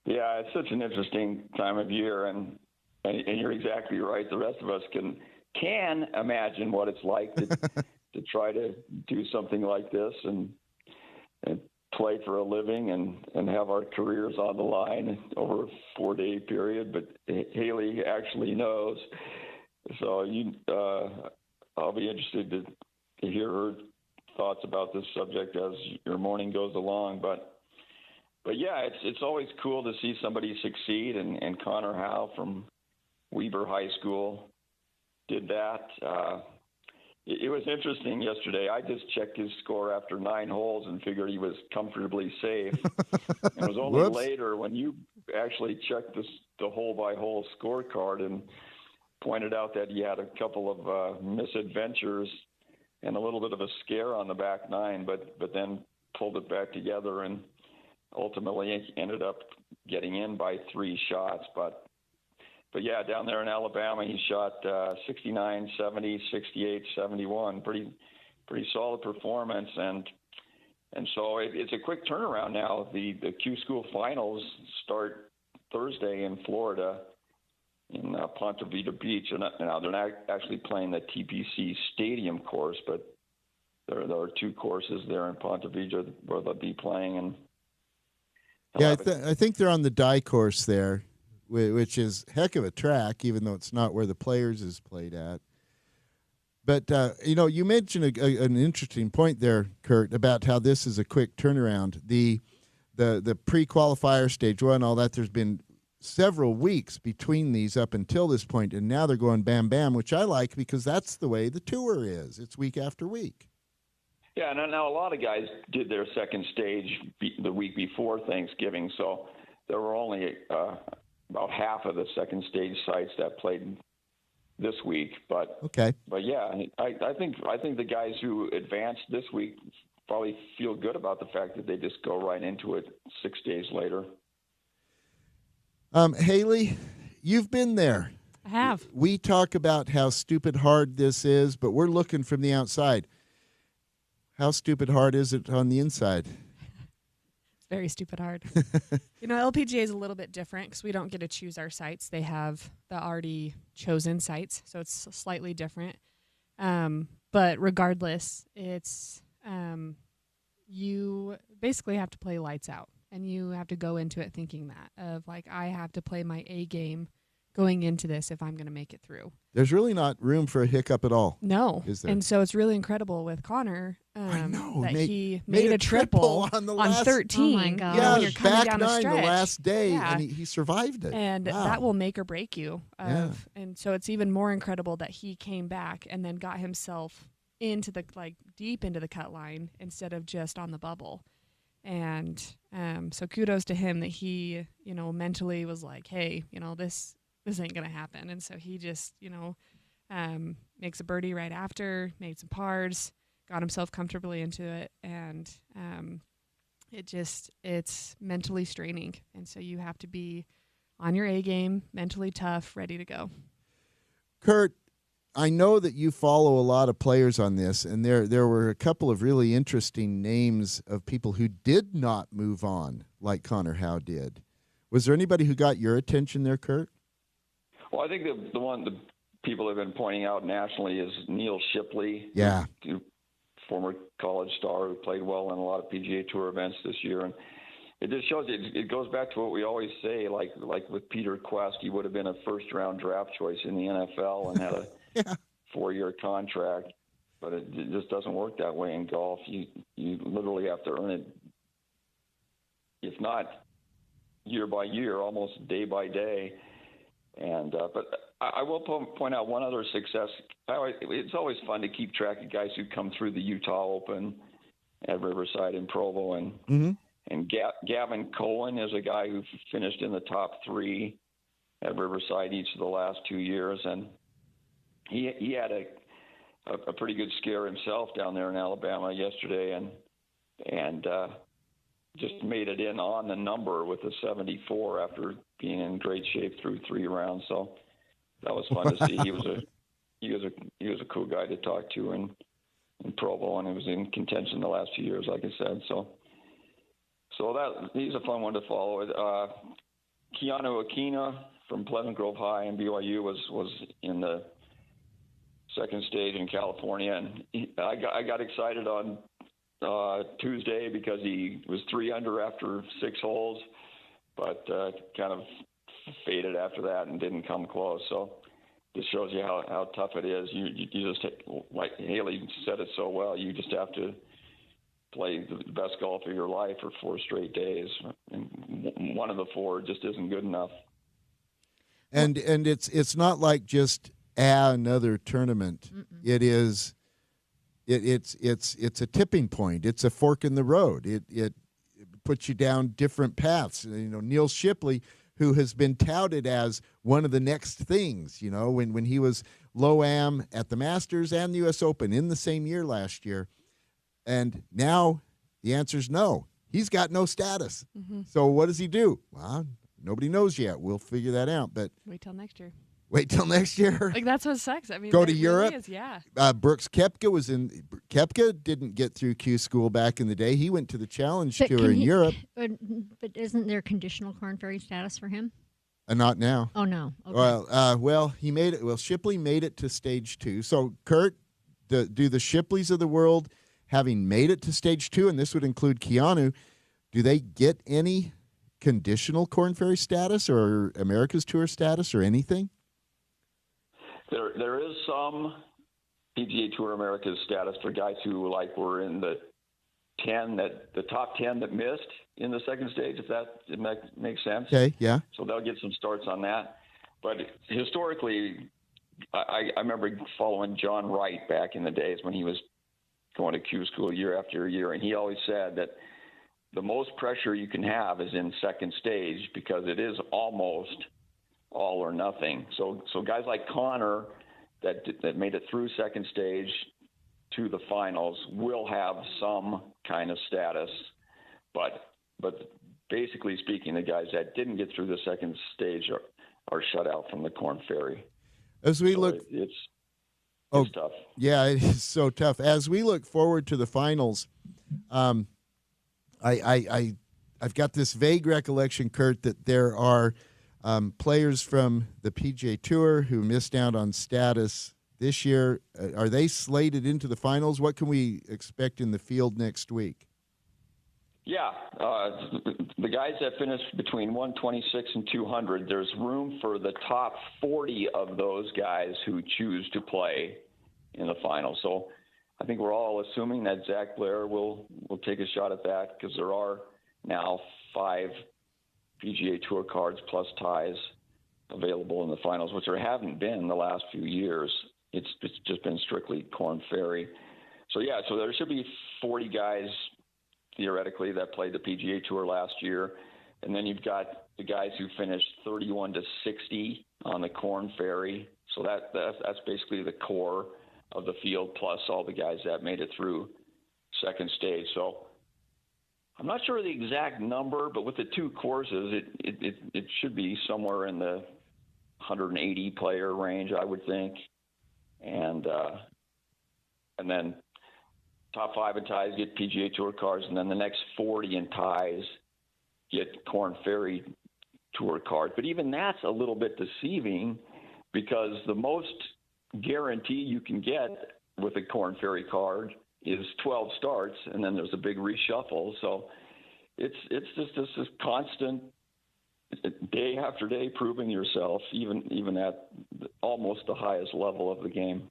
Yeah, it's such an interesting time of year, and you're exactly right. The rest of us can imagine what it's like to try to do something like this and play for a living and have our careers on the line over a 4-day period. But Haley actually knows. So I'll be interested to hear her thoughts about this subject as your morning goes along. But yeah, it's always cool to see somebody succeed, and Connor Howe from Weber High School did that. It was interesting yesterday. I just checked his score after 9 holes and figured he was comfortably safe. It was only later when you actually checked the hole-by-hole scorecard and pointed out that he had a couple of misadventures and a little bit of a scare on the back 9, but then pulled it back together and ultimately ended up getting in by 3 shots. But yeah, down there in Alabama, he shot 69, 70, 68, 71. Pretty solid performance, and so it's a quick turnaround now. The Q School finals start Thursday in Florida in Ponte Vedra Beach, and now they're not actually playing the TPC Stadium course, but there are 2 courses there in Ponte Vedra where they'll be playing. And yeah, I think they're on the Die course there, which is heck of a track, even though it's not where the Players is played at. But, you mentioned an interesting point there, Kurt, about how this is a quick turnaround. The pre-qualifier, Stage 1, all that, there's been several weeks between these up until this point, and now they're going bam, bam, which I like because that's the way the tour is. It's week after week. Yeah, and now a lot of guys did their second stage the week before Thanksgiving, so there were only about half of the second stage sites that played this week. But yeah, I think the guys who advanced this week probably feel good about the fact that they just go right into it 6 days later. Haley, you've been there. I have. We talk about how stupid hard this is, but we're looking from the outside. How stupid hard is it on the inside? It's very stupid hard. LPGA is a little bit different because we don't get to choose our sites. They have the already chosen sites, so it's slightly different. But regardless, it's you basically have to play lights out, and you have to go into it thinking that of like, I have to play my A game going into this if I'm going to make it through. There's really not room for a hiccup at all. No. Is there? And so it's really incredible with Connor I know. that he made a triple on the on last 13. Oh my God. Yeah, when you're coming back down 9 the stretch. the last day, Yeah. and he survived it. And Wow. that will make or break you. Yeah. And so it's even more incredible that he came back and then got himself into the deep into the cut line instead of just on the bubble. And so kudos to him that he, mentally was like, hey, this ain't going to happen. And so he just, makes a birdie right after, made some pars, got himself comfortably into it, and it's mentally straining. And so you have to be on your A game, mentally tough, ready to go. Kurt, I know that you follow a lot of players on this, and there were a couple of really interesting names of people who did not move on like Connor Howe did. Was there anybody who got your attention there, Kurt? Well, I think the one the people have been pointing out nationally is Neil Shipley. Yeah. Former college star who played well in a lot of PGA Tour events this year. And it just shows it goes back to what we always say, like with Peter Quest, he would have been a first-round draft choice in the NFL and had a 4-year contract. But it just doesn't work that way in golf. You literally have to earn it, if not year by year, almost day by day. And but I will point out one other success. It's always fun to keep track of guys who come through the Utah Open at Riverside and Provo, and Gavin Cohen is a guy who finished in the top 3 at Riverside each of the last 2 years, and he had a pretty good scare himself down there in Alabama yesterday, and just made it in on the number with a 74 after being in great shape through 3 rounds. So that was fun to see. He was a cool guy to talk to in Provo, and he was in contention the last few years, like I said. So that he's a fun one to follow. Keanu Aquina from Pleasant Grove High and BYU was in the second stage in California, and I got excited on Tuesday because he was 3 under after 6 holes, but kind of faded after that and didn't come close. So this shows you how tough it is. You just, like Haley said it so well, you just have to play the best golf of your life for 4 straight days, and one of the 4 just isn't good enough. And it's not like just another tournament. Mm-mm. It's a tipping point. It's a fork in the road. It puts you down different paths. Neil Shipley, who has been touted as one of the next things, when he was low-am at the Masters and the U.S. Open in the same year last year. And now the answer is no. He's got no status. Mm-hmm. So what does he do? Well, nobody knows yet. We'll figure that out. But wait till next year. Wait till next year. Like, that's what sucks. I mean, go to Europe. Really is, yeah. Brooks Koepka didn't get through Q School back in the day. He went to the Challenge Tour in Europe. But isn't there conditional Corn Ferry status for him? Not now. Oh no. Okay. Well, he made it. Well, Shipley made it to stage 2. So, Kurt, do the Shipleys of the world, having made it to stage 2, and this would include Keanu, do they get any conditional Corn Ferry status or America's Tour status or anything? There is some PGA Tour America's status for guys who were in the top 10 that missed in the second stage, if that makes sense. Okay, yeah. So they'll get some starts on that. But historically, I remember following John Wright back in the days when he was going to Q School year after year, and he always said that the most pressure you can have is in second stage because it is almost all or nothing. So guys like Connor that made it through second stage to the finals will have some kind of status, but basically speaking, the guys that didn't get through the second stage are shut out from the Corn Ferry. As we look, it's tough. Yeah, it is so tough. As we look forward to the finals, I've got this vague recollection, Kurt, that there are players from the PGA Tour who missed out on status this year. Are they slated into the finals? What can we expect in the field next week? Yeah, the guys that finished between 126 and 200, there's room for the top 40 of those guys who choose to play in the finals. So I think we're all assuming that Zach Blair will take a shot at that because there are now 5 PGA Tour cards plus ties available in the finals, which there haven't been the last few years. It's just been strictly Corn Ferry. So there should be 40 guys theoretically that played the PGA Tour last year, and then you've got the guys who finished 31 to 60 on the Corn Ferry. So that's basically the core of the field plus all the guys that made it through second stage. So I'm not sure the exact number, but with the two courses, it should be somewhere in the 180 player range, I would think. And then top 5 in ties get PGA Tour cards, and then the next 40 in ties get Korn Ferry Tour cards. But even that's a little bit deceiving, because the most guarantee you can get with a Korn Ferry card is 12 starts, and then there's a big reshuffle. So it's just this constant, day after day, proving yourself, even at almost the highest level of the game.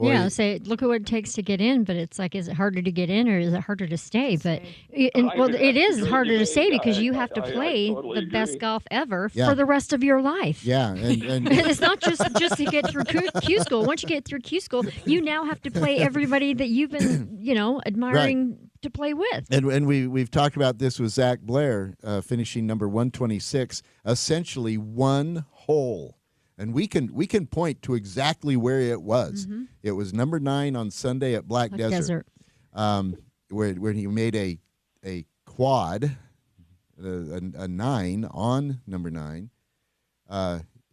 Yeah, say, look at what it takes to get in, but it's like, is it harder to get in or is it harder to stay? But it is harder to stay because you have to play the best golf ever for the rest of your life. Yeah, and it's not just to get through Q school. Once you get through Q school, you now have to play everybody that you've been, admiring to play with. And we've talked about this with Zach Blair, finishing number 126, essentially one hole. And we can point to exactly where it was. Mm-hmm. It was number 9 on Sunday at Black Desert. Where he made a quad, a 9 on number 9.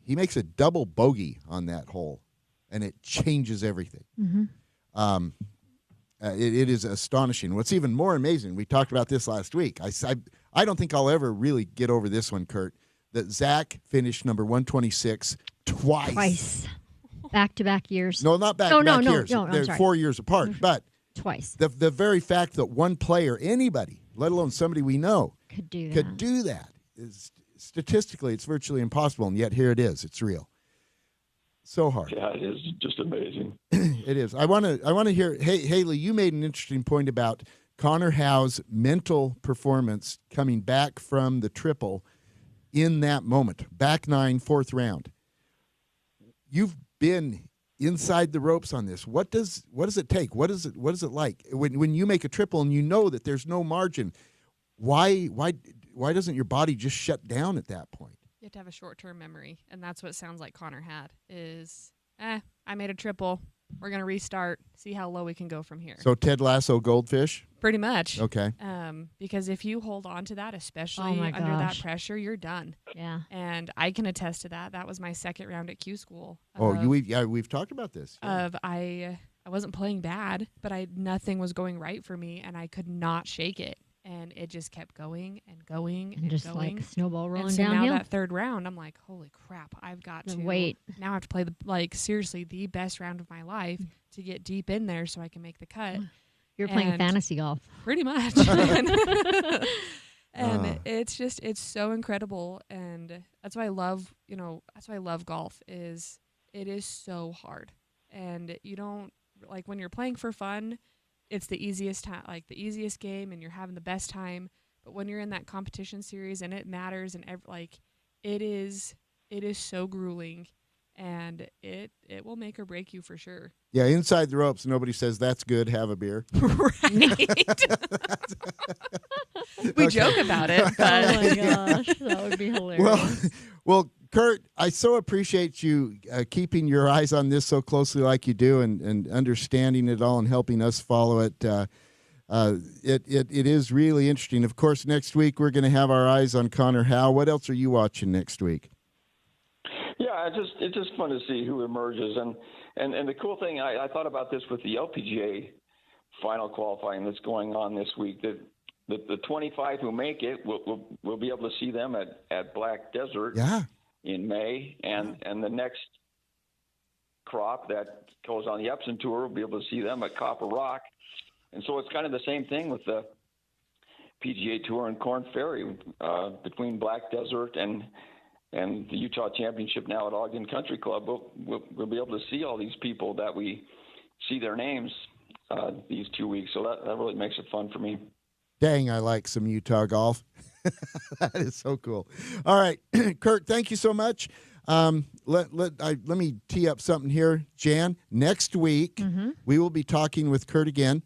He makes a double bogey on that hole, and it changes everything. Mm-hmm. It is astonishing. What's even more amazing, we talked about this last week. I don't think I'll ever really get over this one, Kurt, that Zach finished number 126 twice. Back-to-back years. No, not back-to-back years. No, they're 4 years apart. But twice. The very fact that one player, anybody, let alone somebody we know, could do that is statistically, it's virtually impossible, and yet here it is. It's real. So hard. Yeah, it is just amazing. It is. I want to hear. Hey, Haley, you made an interesting point about Connor Howe's mental performance coming back from the triple in that moment. Back 9, 4th round. You've been inside the ropes on this. What does it take? What is it like when you make a triple and you know that there's no margin? Why doesn't your body just shut down at that point? You have to have a short-term memory, and that's what it sounds like Connor had. I made a triple. We're gonna restart. See how low we can go from here. So Ted Lasso goldfish. Pretty much. Okay. Because if you hold on to that, especially under that pressure, you're done. Yeah. And I can attest to that. That was my second round at Q school. We've talked about this. Yeah. I wasn't playing bad, but nothing was going right for me, and I could not shake it. And it just kept going and going and just going. like a snowball rolling and so downhill. Now that third round, I'm like, holy crap! I've got to wait. Now I have to play seriously the best round of my life to get deep in there so I can make the cut. You're playing fantasy golf, pretty much. And it's so incredible, and that's why I love golf. It is so hard, and you don't like when you're playing for fun. It's the easiest time, like the easiest game, and you're having the best time. But when you're in that competition series and it matters, and it is so grueling, and it will make or break you for sure. Yeah, inside the ropes, nobody says that's good. Have a beer. Right. We joke about it. But. Oh my gosh, that would be hilarious. Well, Kurt, I so appreciate you keeping your eyes on this so closely like you do, and understanding it all and helping us follow it. It is really interesting. Of course, next week we're going to have our eyes on Connor Howe. What else are you watching next week? Yeah, it's just fun to see who emerges, and the cool thing I thought about this with the LPGA final qualifying that's going on this week. That the 25 who make it, we'll be able to see them at Black Desert. Yeah. In May, and the next crop that goes on the Epson Tour, we'll be able to see them at Copper Rock. And so it's kind of the same thing with the PGA Tour and Korn Ferry, between Black Desert and the Utah Championship now at Ogden Country Club. We'll be able to see all these people that we see their names these 2 weeks. So that really makes it fun for me. Dang, I like some Utah golf. That is so cool. All right, Kurt, thank you so much. Let me tee up something here, Jan. Next week, we will be talking with Kurt again.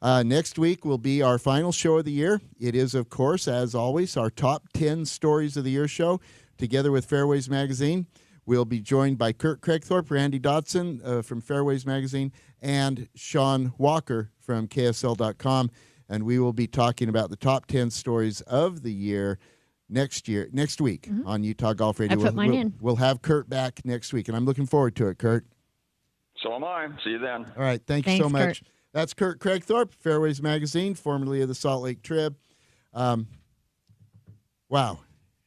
Next week will be our final show of the year. It is, of course, as always, our top 10 stories of the year show, together with Fairways Magazine. We'll be joined by Kurt Craigthorpe, Randy Dodson from Fairways Magazine, and Sean Walker from KSL.com. and we will be talking about the top 10 stories of the year next week on Utah Golf Radio. I put mine in. We'll have Kurt back next week, and I'm looking forward to it, Kurt. So am I. See you then. All right. Thanks so much. Kurt. That's Kurt Craigthorpe, Fairways Magazine, formerly of the Salt Lake Trib. Wow.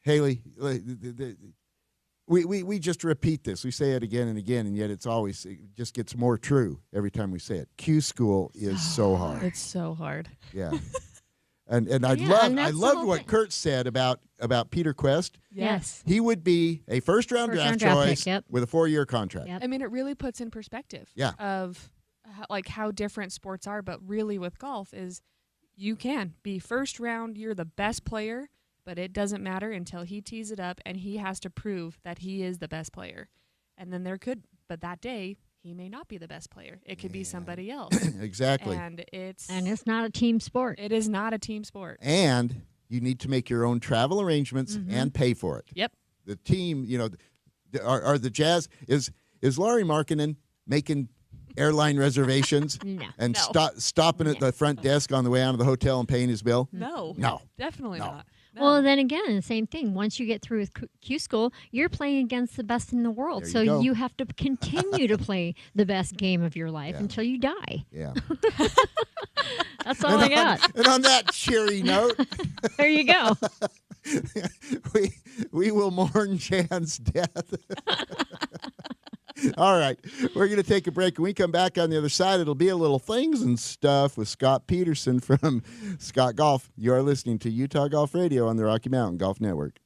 Haley, we just repeat this. We say it again and again, and yet it just gets more true every time we say it. Q school is so hard. It's so hard. Yeah. And I that's the loved whole what thing. Kurt said about Peter Quest. Yes. He would be a first-round draft choice pick, yep. with a 4-year contract. Yep. I mean, it really puts in perspective of how different sports are, but really with golf is you can be first round, you're the best player, but it doesn't matter until he tees it up and he has to prove that he is the best player. And then but that day, he may not be the best player. It could be somebody else. Exactly. And it's not a team sport. It is not a team sport. And you need to make your own travel arrangements and pay for it. Yep. The team, are the Jazz, is Laurie Markkinen making airline reservations No. and No. stopping at the front desk on the way out of the hotel and paying his bill? No. No. Definitely No. not. No. Well, then again, the same thing. Once you get through with Q school, you're playing against the best in the world. There you go. So you have to continue to play the best game of your life until you die. Yeah. That's all I got. And on that cheery note, There you go. we will mourn Jan's death. All right. We're going to take a break. When we come back on the other side, it'll be a little things and stuff with Scott Peterson from Scott Golf. You are listening to Utah Golf Radio on the Rocky Mountain Golf Network.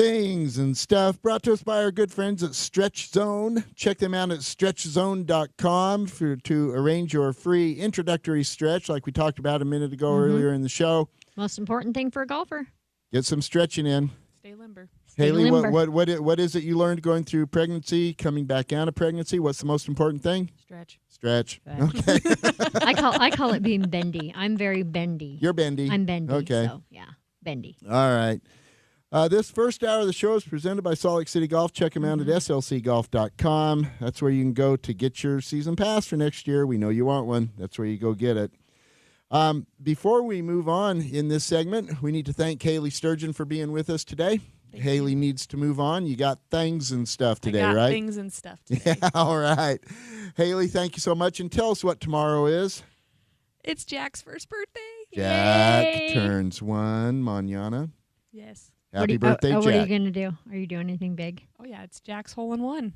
Things and stuff brought to us by our good friends at Stretch Zone. Check them out at stretchzone.com to arrange your free introductory stretch like we talked about a minute ago earlier in the show. Most important thing for a golfer. Get some stretching in. Stay limber. Haley, limber. what is it you learned going through pregnancy, coming back out of pregnancy? What's the most important thing? Stretch. Okay. I call it being bendy. I'm very bendy. You're bendy. I'm bendy. Okay. So, yeah, bendy. All right. This first hour of the show is presented by Salt Lake City Golf. Check them out at slcgolf.com. That's where you can go to get your season pass for next year. We know you want one. That's where you go get it. Before we move on in this segment, we need to thank Haley Sturgeon for being with us today. Haley needs to move on. You got things and stuff today, I got right? things and stuff today. Yeah, all right. Haley, thank you so much. And tell us what tomorrow is. It's Jack's first birthday. Jack Yay. turns 1 mañana. Yes. Happy birthday, What are you Jack. going to do? Are you doing anything big? Oh, yeah. It's Jack's hole in one.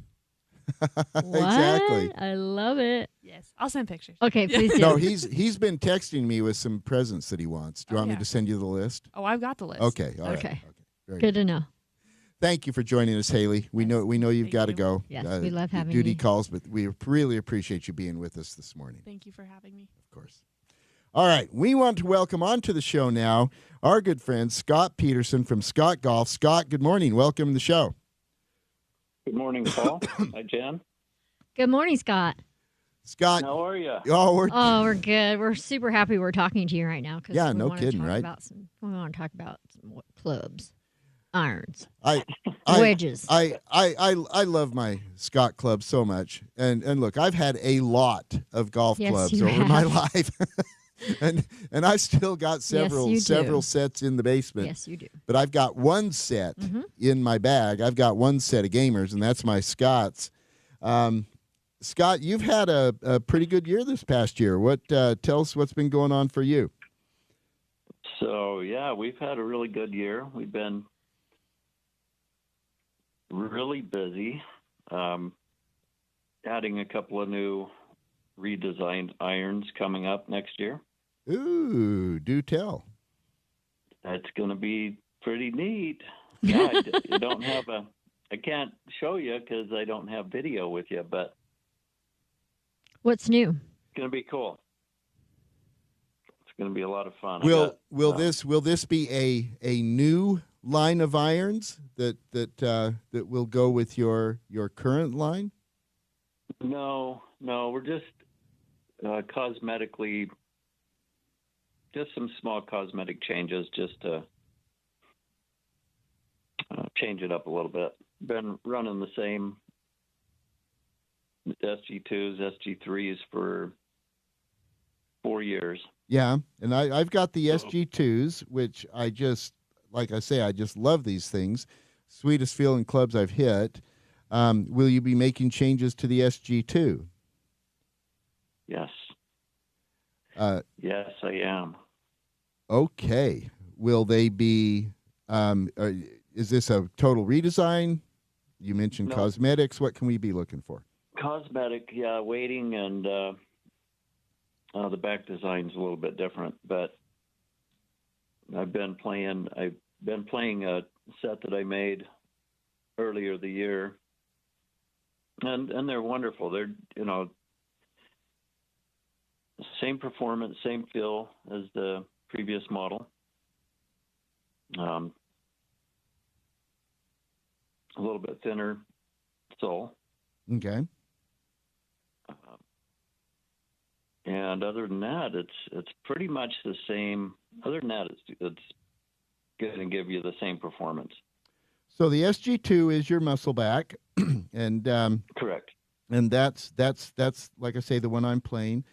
What? Exactly. I love it. Yes. I'll send pictures. Okay, please do. No, he's been texting me with some presents that he wants. Do you Oh, want me yeah. to send you the list? Oh, I've got the list. Okay. All right. Okay. Very Good to know. Thank you for joining us, Haley. We know you've Thank got to you. go. Yes, we love having duty you. calls, but we really appreciate you being with us this morning. Thank you for having me. Of course. All right, we want to welcome onto the show now our good friend Scott Peterson from Scott Golf. Scott, good morning. Welcome to the show. Good morning, Paul. Hi, Jan. Good morning, Scott. Scott, How are you? oh, We're good. We're super happy we're talking to you right now. Yeah, we no wanna kidding, talk right? We want to talk about some clubs, irons, I wedges. I love my Scott club so much, and look, I've had a lot of golf Yes, clubs you over my have. life, and I've still got several you do. sets in the basement. Yes, you do. But I've got one set in my bag. I've got one set of gamers, and that's my Scotts. Scott, you've had a pretty good year this past year. What tell us what's been going on for you? So, yeah, we've had a really good year. We've been really busy, adding a couple of new redesigned irons coming up next year. Ooh, do tell. That's going to be pretty neat. Yeah, I don't have I can't show you because I don't have video with you, but What's new? it's going to be cool. It's going to be a lot of fun. Will this be a new line of irons that will go with your current line? No, we're just cosmetically, just some small cosmetic changes just to change it up a little bit. Been running the same SG2s, SG3s for 4 years. Yeah, and I've got the SG2s, which I just love these things. Sweetest feeling clubs I've hit. Will you be making changes to the SG2? Yes. Yes, I am. Okay. Will they be? Is this a total redesign? You mentioned No. cosmetics. What can we be looking for? Cosmetic, yeah, weighting and the back design's a little bit different, but I've been playing a set that I made earlier the year, and they're wonderful. They're same performance, same feel as the previous model. A little bit thinner sole. Okay. And other than that, it's pretty much the same. Other than that, it's going to give you the same performance. So the SG2 is your muscle back, and Correct. and that's like I say, the one I'm playing.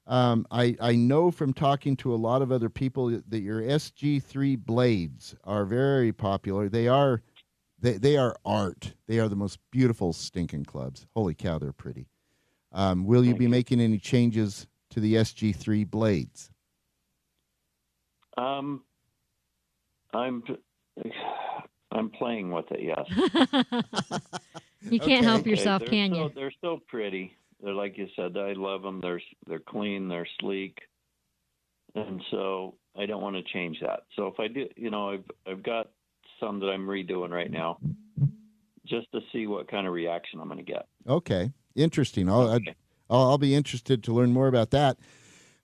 I know from talking to a lot of other people that your SG3 blades are very popular. They are art. They are the most beautiful stinking clubs. Holy cow, they're pretty. Will you be making any changes to the SG3 blades? I'm playing with it. Yes. You can't help yourself, They're can you? They're so pretty. They're, like you said, I love them. They're clean. They're sleek, and so I don't want to change that. So if I do, I've got some that I'm redoing right now, just to see what kind of reaction I'm going to get. Okay, interesting. Okay. I'll be interested to learn more about that.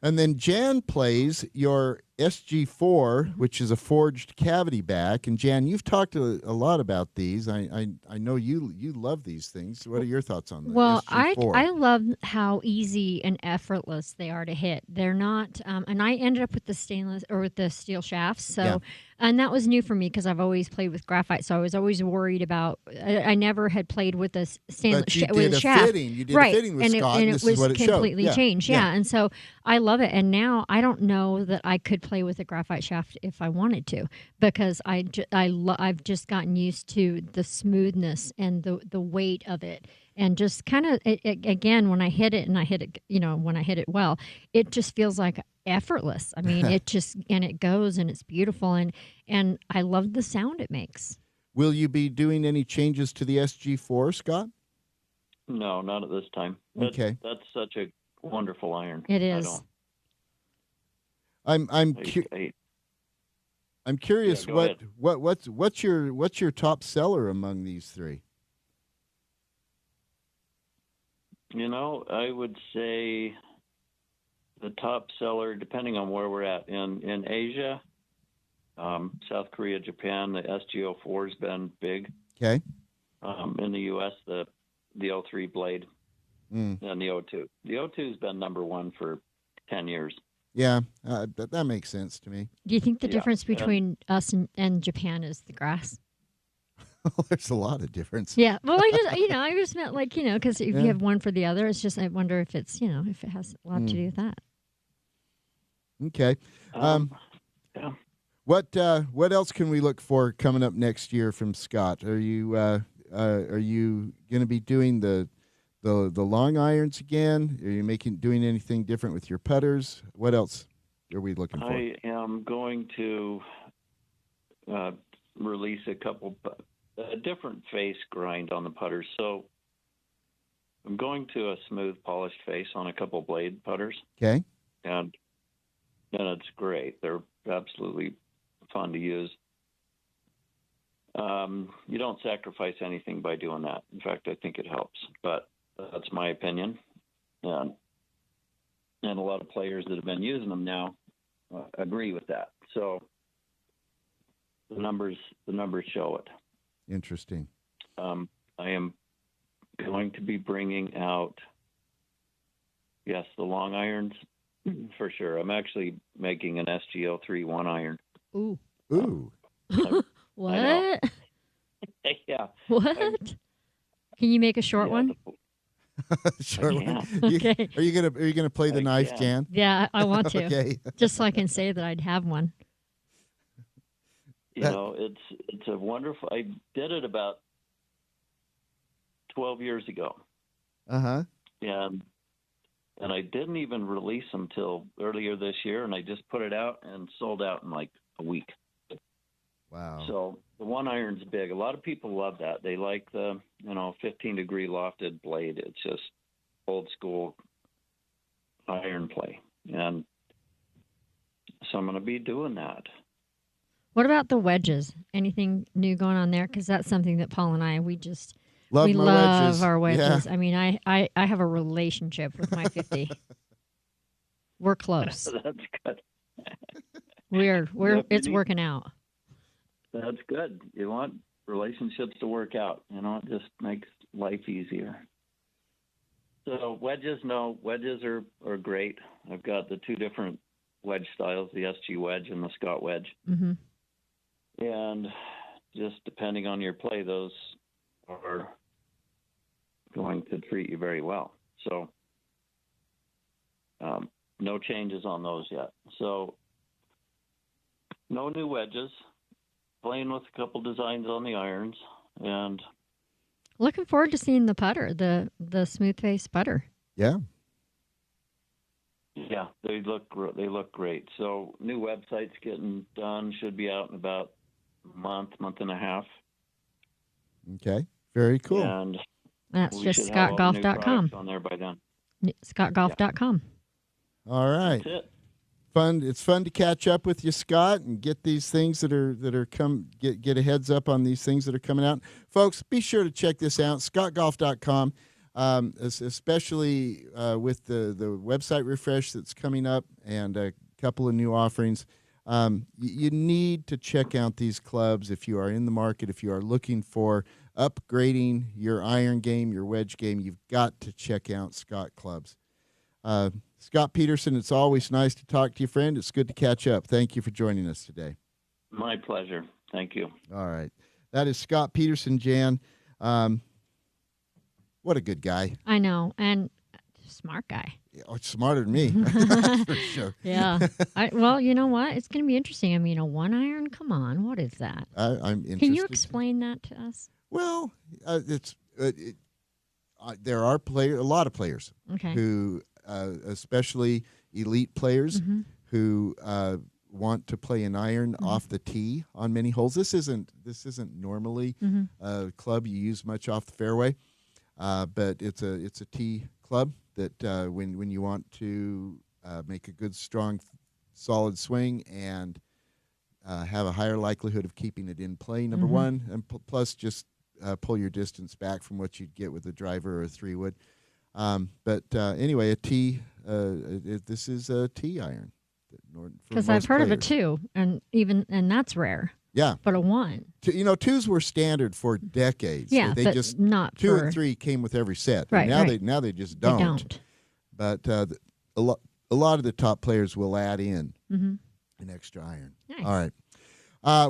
And then Jan plays your SG4, which is a forged cavity back. And Jan, you've talked a lot about these. I know you love these things. What are your thoughts on the Well, SG4? I love how easy and effortless they are to hit. They're not, and I ended up with the stainless or with the steel shafts. So, Yeah. and that was new for me because I've always played with graphite. So I was always worried about. I never had played with a stainless But you with did a a shaft. fitting. You did Right, a fitting with and Scott, it and this was is what it showed. completely Yeah. changed. Yeah, and so I love it. And now I don't know that I could play with a graphite shaft if I wanted to, because I've just gotten used to the smoothness and the weight of it, and just kind of again when I hit it and I hit it, when I hit it well, it just feels like effortless. I mean, it just and it goes and it's beautiful, and I love the sound it makes. Will you be doing any changes to the SG4, Scott? No, not at this time. Okay. That's such a wonderful iron. It is. I'm curious. Yeah, go ahead. What's your top seller among these three? I would say the top seller, depending on where we're at in Asia, South Korea, Japan, the SGO4 has been big. Okay. In the U.S., the O3 blade and the O2. The O2 has been number one for 10 years. Yeah, that makes sense to me. Do you think the difference between us and Japan is the grass? Well, there's a lot of difference. Yeah. Well, I just meant because if you have one for the other, it's just I wonder if it's if it has a lot to do with that. Okay. Yeah. What else can we look for coming up next year from Scott? Are you going to be doing the long irons again? Are you doing anything different with your putters? What else are we looking for? I am going to release a different face grind on the putters. So I'm going to a smooth polished face on a couple blade putters. Okay. And it's great. They're absolutely fun to use. You don't sacrifice anything by doing that. In fact, I think it helps, but that's my opinion. And a lot of players that have been using them now agree with that. So the numbers show it. Interesting. I am going to be bringing out, the long irons for sure. I'm actually making an SGO3 one iron. Ooh. What? Yeah. What? Can you make a short one? Short one. Yeah. Okay. Are you gonna play the knife, Jan? Yeah, I want to. Okay. Just so I can say that I'd have one. It's a wonderful. I did it about 12 years ago. Uh-huh. And I didn't even release them till earlier this year, and I just put it out and sold out in like a week. Wow. So the one iron's big. A lot of people love that. They like the 15-degree lofted blade. It's just old school iron play, and so I'm going to be doing that. What about the wedges? Anything new going on there? Because that's something that Paul and I we love love our wedges. Yeah. I mean, I have a relationship with my 50. We're close. That's good. It's working out. That's good. You want relationships to work out. It just makes life easier. So wedges are great. I've got the two different wedge styles, the SG wedge and the Scott wedge. Mm-hmm. And just depending on your play, those are going to treat you very well. So no changes on those yet. So no new wedges. Playing with a couple designs on the irons, and looking forward to seeing the putter, the smooth face putter. Yeah. Yeah, they look great. So new website's getting done. Should be out in about a month and a half. Okay. Very cool. And that's we just should have all the new scottgolf.com. products on there by then. Scottgolf.com. All right. That's it. fun. It's fun to catch up with you, Scott, and get these things that are get a heads up on these things that are coming out. Folks, be sure to check this out, scottgolf.com, especially with the website refresh that's coming up and a couple of new offerings. You need to check out these clubs if you are in the market, if you are looking for upgrading your iron game, your wedge game. You've got to check out Scott Clubs. Scott Peterson, it's always nice to talk to you, friend. It's good to catch up. Thank you for joining us today. My pleasure. Thank you. All right. That is Scott Peterson, Jan. What a good guy. I know. And smart guy. Oh, smarter than me. For sure. Yeah. Well, you know what? It's going to be interesting. I mean, a one iron? Come on. What is that? I'm interested. Can you explain that to us? Well, there are a lot of players who, especially elite players, who want to play an iron off the tee on many holes. This isn't normally a club you use much off the fairway, but it's a tee club that when you want to make a good, strong, solid swing and have a higher likelihood of keeping it in play, number one, and plus just pull your distance back from what you'd get with a driver or a 3-wood. But anyway, a tee. This is a tee iron. Because I've heard of it too, and that's rare. Yeah, but a one. Twos were standard for decades. Yeah, they but just not two for, and three came with every set. Right. Now they just don't. They don't. But a lot of the top players will add in an extra iron. Nice. All right.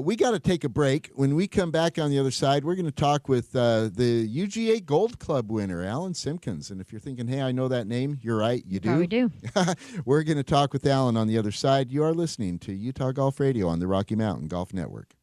We got to take a break. When we come back on the other side, we're going to talk with the UGA Gold Club winner, Alan Simpkins. And if you're thinking, hey, I know that name, you're right. You do. Probably do. We're going to talk with Alan on the other side. You are listening to Utah Golf Radio on the Rocky Mountain Golf Network.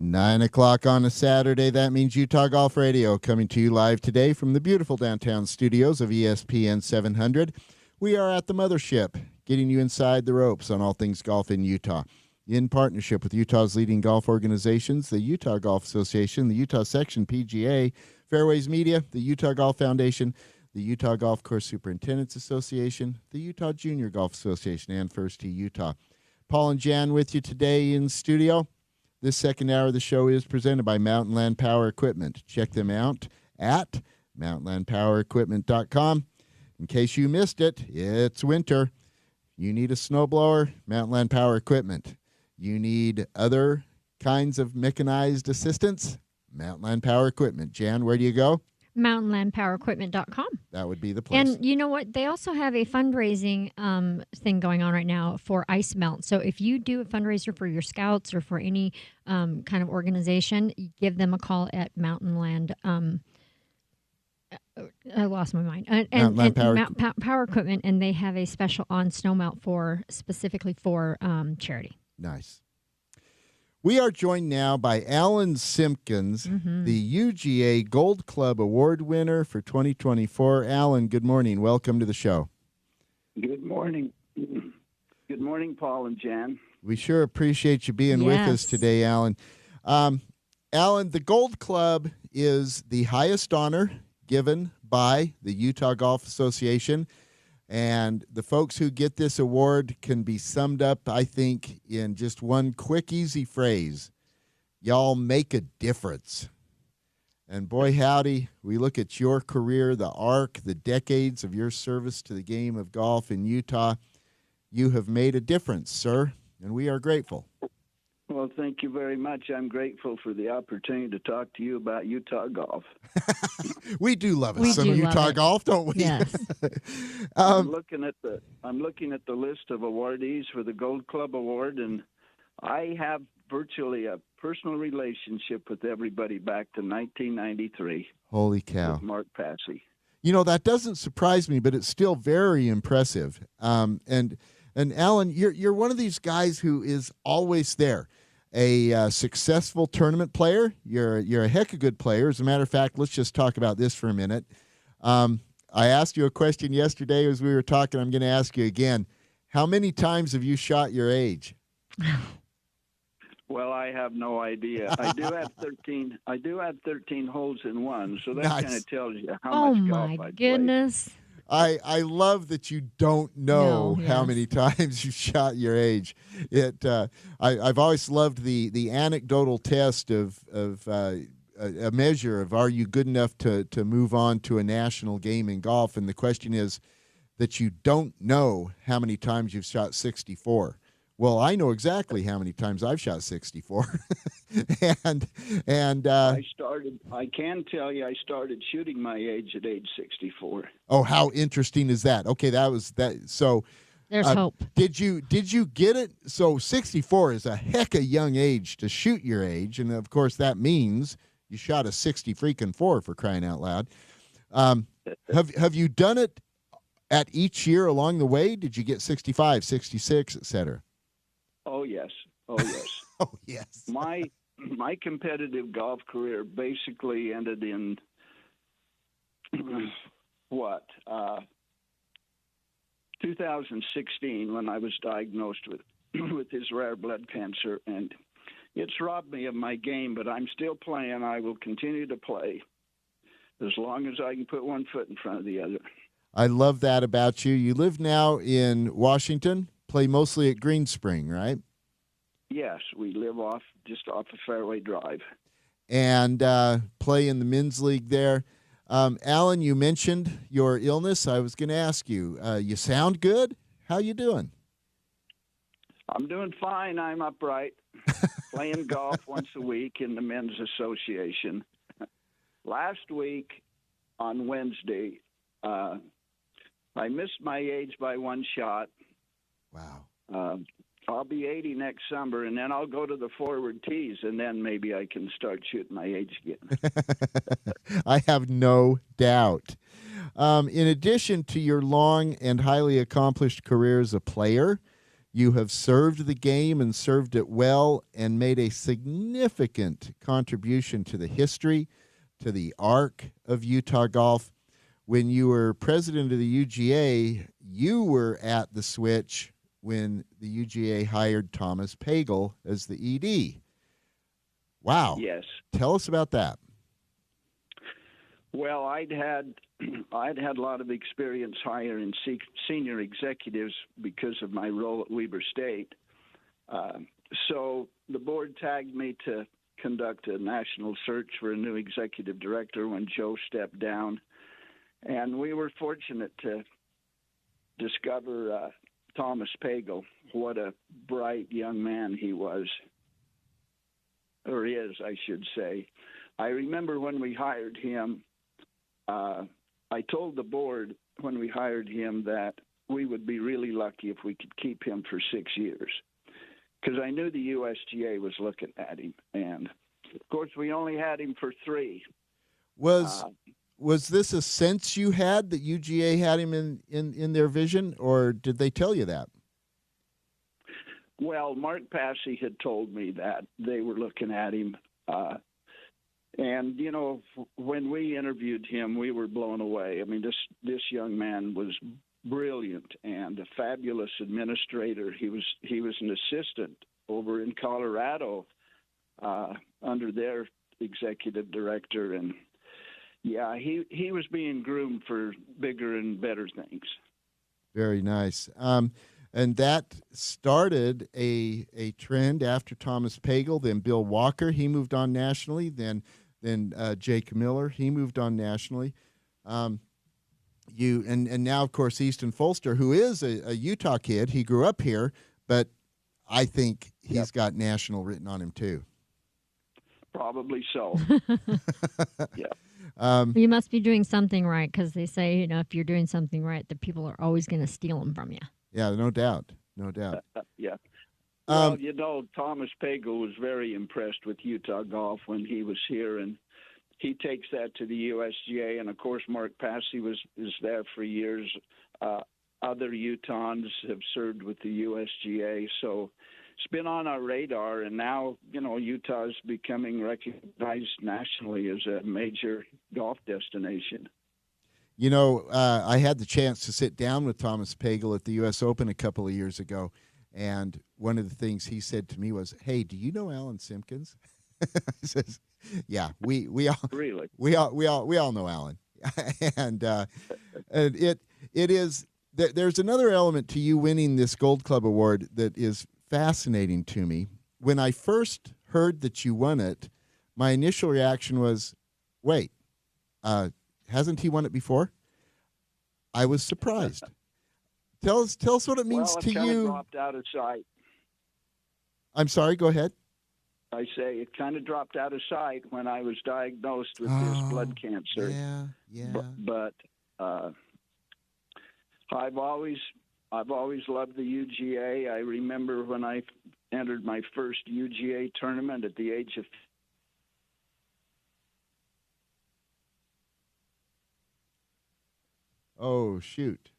9 o'clock on a Saturday. That means Utah Golf Radio coming to you live today from the beautiful downtown studios of ESPN 700. We are at the mothership, getting you inside the ropes on all things golf in Utah. In partnership with Utah's leading golf organizations, the Utah Golf Association, the Utah Section PGA, Fairways Media, the Utah Golf Foundation, the Utah Golf Course Superintendents Association, the Utah Junior Golf Association, and First Tee Utah. Paul and Jan with you today in studio. This second hour of the show is presented by Mountain Land Power Equipment. Check them out at mountainlandpowerequipment.com. In case you missed it, it's winter. You need a snowblower, Mountain Land Power Equipment. You need other kinds of mechanized assistance, Mountain Land Power Equipment. Jan, where do you go? mountainlandpowerequipment.com. That would be the place. And you know what? They also have a fundraising thing going on right now for ice melt. So if you do a fundraiser for your scouts or for any kind of organization, give them a call at Mountain Land. I lost my mind. Power Equipment, and they have a special on snow melt specifically for charity. Nice. We are joined now by Alan Simpkins, the UGA Gold Club Award winner for 2024. Alan, good morning. Welcome to the show. Good morning. Good morning, Paul and Jan. We sure appreciate you being with us today, Alan. Alan, the Gold Club is the highest honor given by the Utah Golf Association. And the folks who get this award can be summed up, I think, in just one quick, easy phrase. Y'all make a difference. And boy, howdy, we look at your career, the arc, the decades of your service to the game of golf in Utah. You have made a difference, sir, and we are grateful. Well, thank you very much. I'm grateful for the opportunity to talk to you about Utah golf. We do love it. Some Utah golf, don't we? Yes. I'm looking at the list of awardees for the Gold Club Award, and I have virtually a personal relationship with everybody back to 1993. Holy cow! With Mark Passy. You know, that doesn't surprise me, but it's still very impressive. And Alan, you're one of these guys who is always there. A successful tournament player. You're a heck of a good player. As a matter of fact, let's just talk about this for a minute. I asked you a question yesterday as we were talking. I'm going to ask you again. How many times have you shot your age? Well, I have no idea. I do have 13. I do have 13 holes in one, so that kind of tells you how much golf I play. Oh my goodness! I love that you don't know how many times you've shot your age. I've always loved the anecdotal test of a measure of are you good enough to move on to a national game in golf, and the question is that you don't know how many times you've shot 64. Well, I know exactly how many times I've shot 64, and I can tell you, I started shooting my age at age 64. Oh, how interesting is that? Okay, that was that. So, there's hope. Did you get it? So, 64 is a heck of young age to shoot your age, and of course that means you shot a 60 freaking 4 for crying out loud. Have you done it at each year along the way? Did you get 65, 66, etc.? Oh yes. Oh yes. Oh yes. My competitive golf career basically ended in 2016 when I was diagnosed with this rare blood cancer, and it's robbed me of my game, but I'm still playing. I will continue to play as long as I can put one foot in front of the other. I love that about you. You live now in Washington. Play mostly at Green Spring, right? Yes, we live just off of Fairway Drive. And play in the men's league there. Alan, you mentioned your illness. I was going to ask you, you sound good? How you doing? I'm doing fine. I'm upright, playing golf once a week in the Men's Association. Last week on Wednesday, I missed my age by one shot. Wow. I'll be 80 next summer, and then I'll go to the forward tees, and then maybe I can start shooting my age again. I have no doubt. In addition to your long and highly accomplished career as a player, You have served the game and served it well and made a significant contribution to the history, to the arc of Utah golf. When you were president of the UGA, you were at the switch when the UGA hired Thomas Pagel as the ED. Wow. Yes. Tell us about that. Well, I'd had a lot of experience hiring senior executives because of my role at Weber State. So the board tagged me to conduct a national search for a new executive director when Joe stepped down. And we were fortunate to discover Thomas Pagel. What a bright young man he was, or is, I should say. I remember when we hired him, I told the board when we hired him that we would be really lucky if we could keep him for 6 years, because I knew the USGA was looking at him. And, of course, we only had him for 3. Was this a sense you had that UGA had him in their vision, or did they tell you that? Well, Mark Passy had told me that they were looking at him. And, you know, when we interviewed him, we were blown away. I mean, this young man was brilliant and a fabulous administrator. He was an assistant over in Colorado under their executive director. And, yeah, he was being groomed for bigger and better things. Very nice. And that started a trend after Thomas Pagel, then Bill Walker. He moved on nationally. Then Jake Miller. He moved on nationally. And now, of course, Easton Folster, who is a Utah kid. He grew up here, but I think he's got national written on him too. Probably so. Yeah. You must be doing something right, because they say, you know, if you're doing something right, the people are always going to steal them from you. Yeah, no doubt. No doubt. Yeah. Well, you know, Thomas Pagel was very impressed with Utah golf when he was here, and he takes that to the USGA. And, of course, Mark Passy is there for years. Other Utahns have served with the USGA. So it's been on our radar, and now, you know, Utah is becoming recognized nationally as a major golf destination. You know, I had the chance to sit down with Thomas Pagel at the U.S. Open a couple of years ago, and one of the things he said to me was, "Hey, do you know Alan Simpkins?" He says, "Yeah, we all really we all know Alan," and it is. There's another element to you winning this Gold Club award that is fascinating to me. When I first heard that you won it, my initial reaction was, "Wait, hasn't he won it before?" I was surprised. Tell us what it means to you. Dropped out of sight. I'm sorry, go ahead. I say it kind of dropped out of sight when I was diagnosed with this blood cancer. Yeah. But I've always loved the UGA. I remember when I entered my first UGA tournament at the age of Oh, shoot.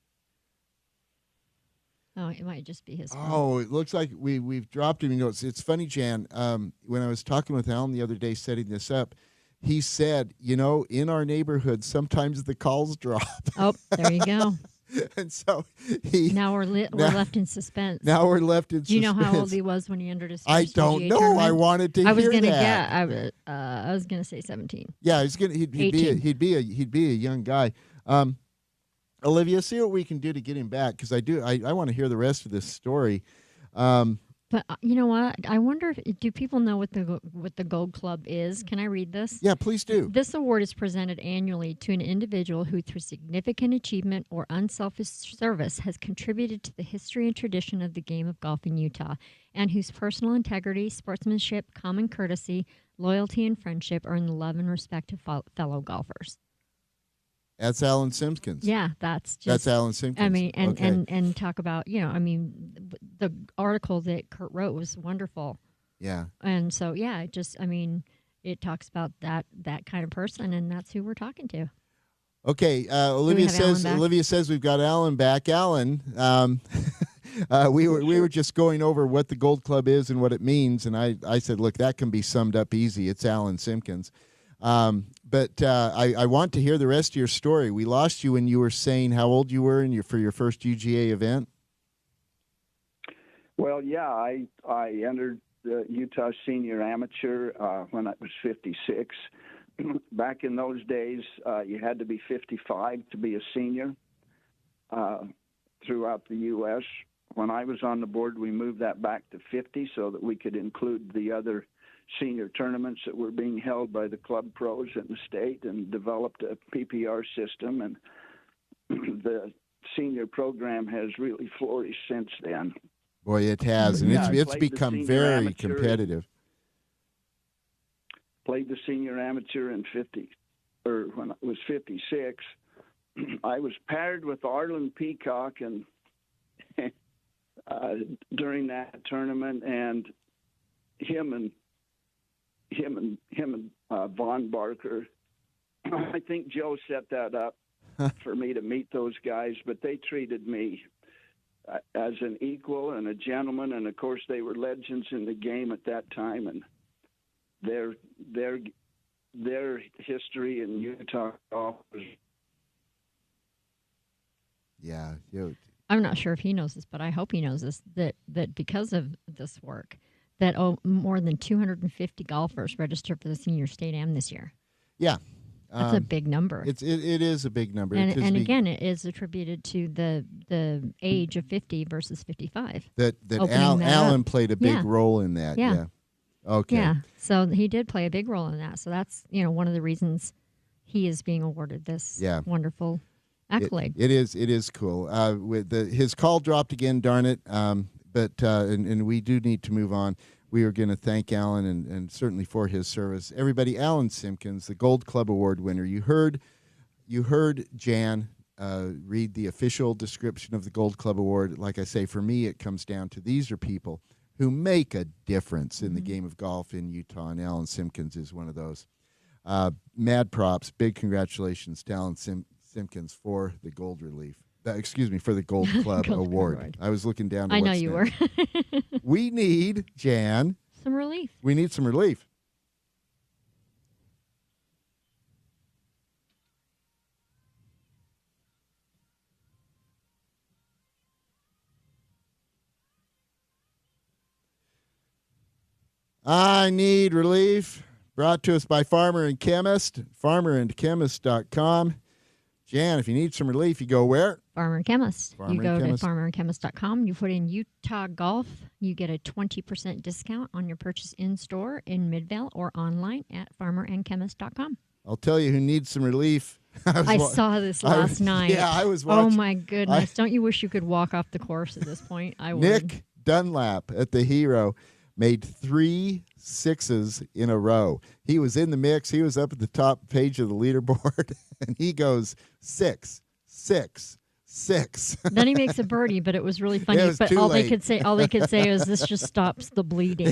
Oh, it might just be his phone. Oh, it looks like we've dropped him. You know, it's funny, Jan. When I was talking with Alan the other day setting this up, he said, you know, in our neighborhood, sometimes the calls drop. Oh, there you go. And so now we're left in suspense. Now we're left in suspense. Do you know how old he was when he entered his first I don't UGA know. tournament? I wanted to I was hear gonna that. get. I was gonna say 17. Yeah, he'd be a young guy. Olivia, see what we can do to get him back, because I want to hear the rest of this story. But you know what? I wonder do people know what the Gold Club is? Can I read this? Yeah, please do. This award is presented annually to an individual who, through significant achievement or unselfish service, has contributed to the history and tradition of the game of golf in Utah, and whose personal integrity, sportsmanship, common courtesy, loyalty, and friendship earn the love and respect of fellow golfers. That's Alan Simpkins. Yeah, that's Alan Simpkins. I mean, okay. and talk about, you know, I mean, the article that Kurt wrote was wonderful. Yeah. And so, yeah, it talks about that kind of person, and that's who we're talking to. Okay, Olivia says we've got Alan back. Alan, we were just going over what the Gold Club is and what it means, and I said, look, that can be summed up easy. It's Alan Simpkins. But I want to hear the rest of your story. We lost you when you were saying how old you were for your first UGA event. Well, yeah, I entered the Utah Senior Amateur when I was 56. Back in those days, you had to be 55 to be a senior throughout the U.S. When I was on the board, we moved that back to 50 so that we could include the other senior tournaments that were being held by the club pros in the state, and developed a PPR system. And the senior program has really flourished since then. Boy, it has, and Yeah, it's become very amateur. competitive. Played the senior amateur in when I was 56. I was paired with Arlen Peacock and during that tournament, and him and Von Barker. I think Joe set that up for me to meet those guys, but they treated me as an equal and a gentleman, and of course they were legends in the game at that time, and their history in Utah golf was. Yeah, I'm not sure if he knows this, but I hope he knows this, that because of this work, that more than 250 golfers registered for the Senior State Am this year. Yeah. That's a big number. It is a big number. And again, it is attributed to the age of 50 versus 55. That Alan up. played a big role in that. Yeah. Okay. Yeah. So he did play a big role in that. So that's, one of the reasons he is being awarded this wonderful accolade. It is cool. With his call dropped again, darn it. But we do need to move on. We are going to thank Alan and certainly for his service. Everybody, Alan Simpkins, the Gold Club Award winner. You heard Jan read the official description of the Gold Club Award. Like I say, for me, it comes down to these are people who make a difference in the game of golf in Utah, and Alan Simpkins is one of those. Mad props, big congratulations to Alan Simpkins for the Gold for the Gold Club Award. I was looking down to I know you were. We need, Jan. Some relief. We need some relief. I need relief. Brought to us by Farmer and Chemist, farmerandchemist.com. Jan, if you need some relief, you go where? Farmer and Chemist. You go to Chemist. farmerandchemist.com. You put in Utah Golf. You get a 20% discount on your purchase in-store in Midvale or online at farmerandchemist.com. I'll tell you who needs some relief. I saw this last night. Yeah, I was watching. Oh, my goodness. Don't you wish you could walk off the course at this point? I would. Nick Dunlap at the Hero made 3 sixes in a row. He was in the mix. He was up at the top page of the leaderboard, and he goes 6, 6, 6. Then he makes a birdie, but it was really funny. It was but too all late. they could say is this just stops the bleeding.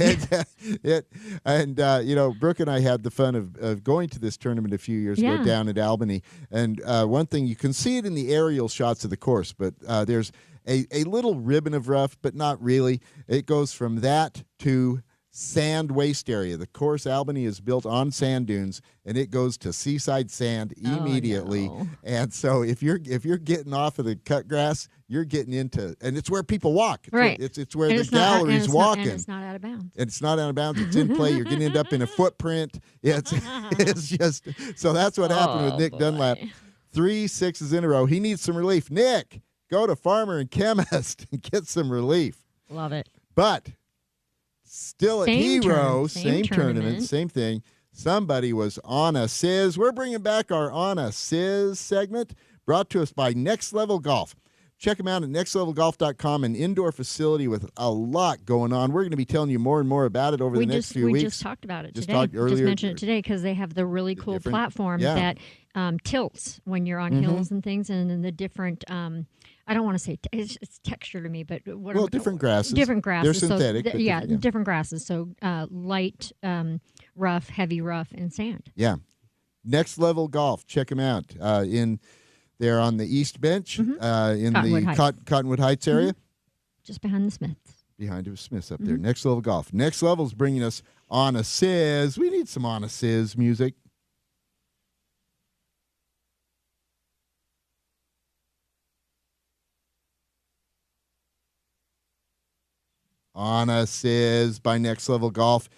Brooke and I had the fun of going to this tournament a few years ago down at Albany. And one thing, you can see it in the aerial shots of the course, but there's a little ribbon of rough, but not really. It goes from that to sand waste area. The course Albany is built on sand dunes, and it goes to seaside sand immediately. Oh, no. And so if you're getting off of the cut grass, you're getting into, and it's where people walk. Right. It's where the gallery's walking. And it's not out of bounds. It's not out of bounds. It's in play. You're going to end up in a footprint. It's just, so that's what happened with Nick Dunlap. 3 sixes in a row. He needs some relief. Nick, go to Farmer and Chemist and get some relief. Love it. But still at Same Hero, same tournament. same thing. Somebody was on a Sizz. We're bringing back our On a Sizz segment brought to us by Next Level Golf. Check them out at nextlevelgolf.com, an indoor facility with a lot going on. We're going to be telling you more and more about it over the next few weeks. We just talked about it Just today. talked earlier. Just mentioned it today because they have the really cool platform that tilts when you're on hills and things, and then the different I don't want to say it's texture to me, but different grasses. Different grasses. They're synthetic. So, different grasses. So light, rough, heavy rough, and sand. Yeah. Next Level Golf. Check them out. They're on the East Bench in Cottonwood the Heights. Cottonwood Heights area. just behind the Smiths. Behind him, Smith's up there. Next Level Golf. Next Level's bringing us On a Sizz. We need some On a Sizz music. On a Sizz by Next Level Golf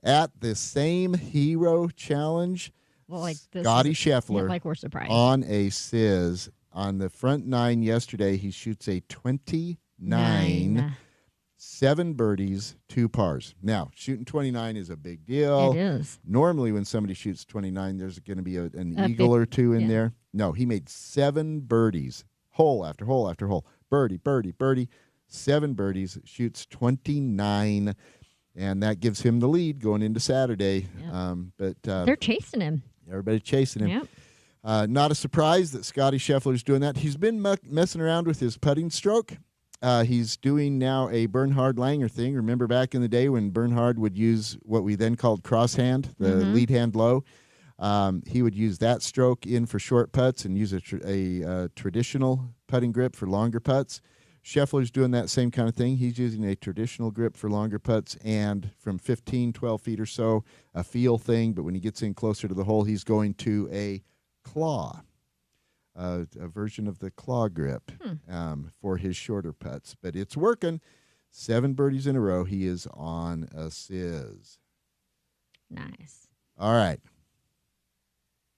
at the same Hero Challenge. Well, like this Scotty Scheffler like we're surprised. on a Sizz. On the front nine yesterday, he shoots a 29, 7 birdies, 2 pars. Now, shooting 29 is a big deal. It is. Normally, when somebody shoots 29, there's going to be an eagle big, or two in there. No, he made 7 birdies, hole after hole after hole. Birdie, birdie, birdie. 7 birdies, shoots 29, and that gives him the lead going into Saturday. Yep. But they're chasing him. Everybody's chasing him. Yep. Not a surprise that Scotty Scheffler's doing that. He's been messing around with his putting stroke. He's doing now a Bernhard Langer thing. Remember back in the day when Bernhard would use what we then called crosshand, the lead hand low? He would use that stroke in for short putts and use a traditional putting grip for longer putts. Scheffler's doing that same kind of thing. He's using a traditional grip for longer putts and from 15, 12 feet or so, a feel thing. But when he gets in closer to the hole, he's going to a claw, a version of the claw grip for his shorter putts. But it's working. 7 birdies in a row. He is on a Sizz. Nice. All right.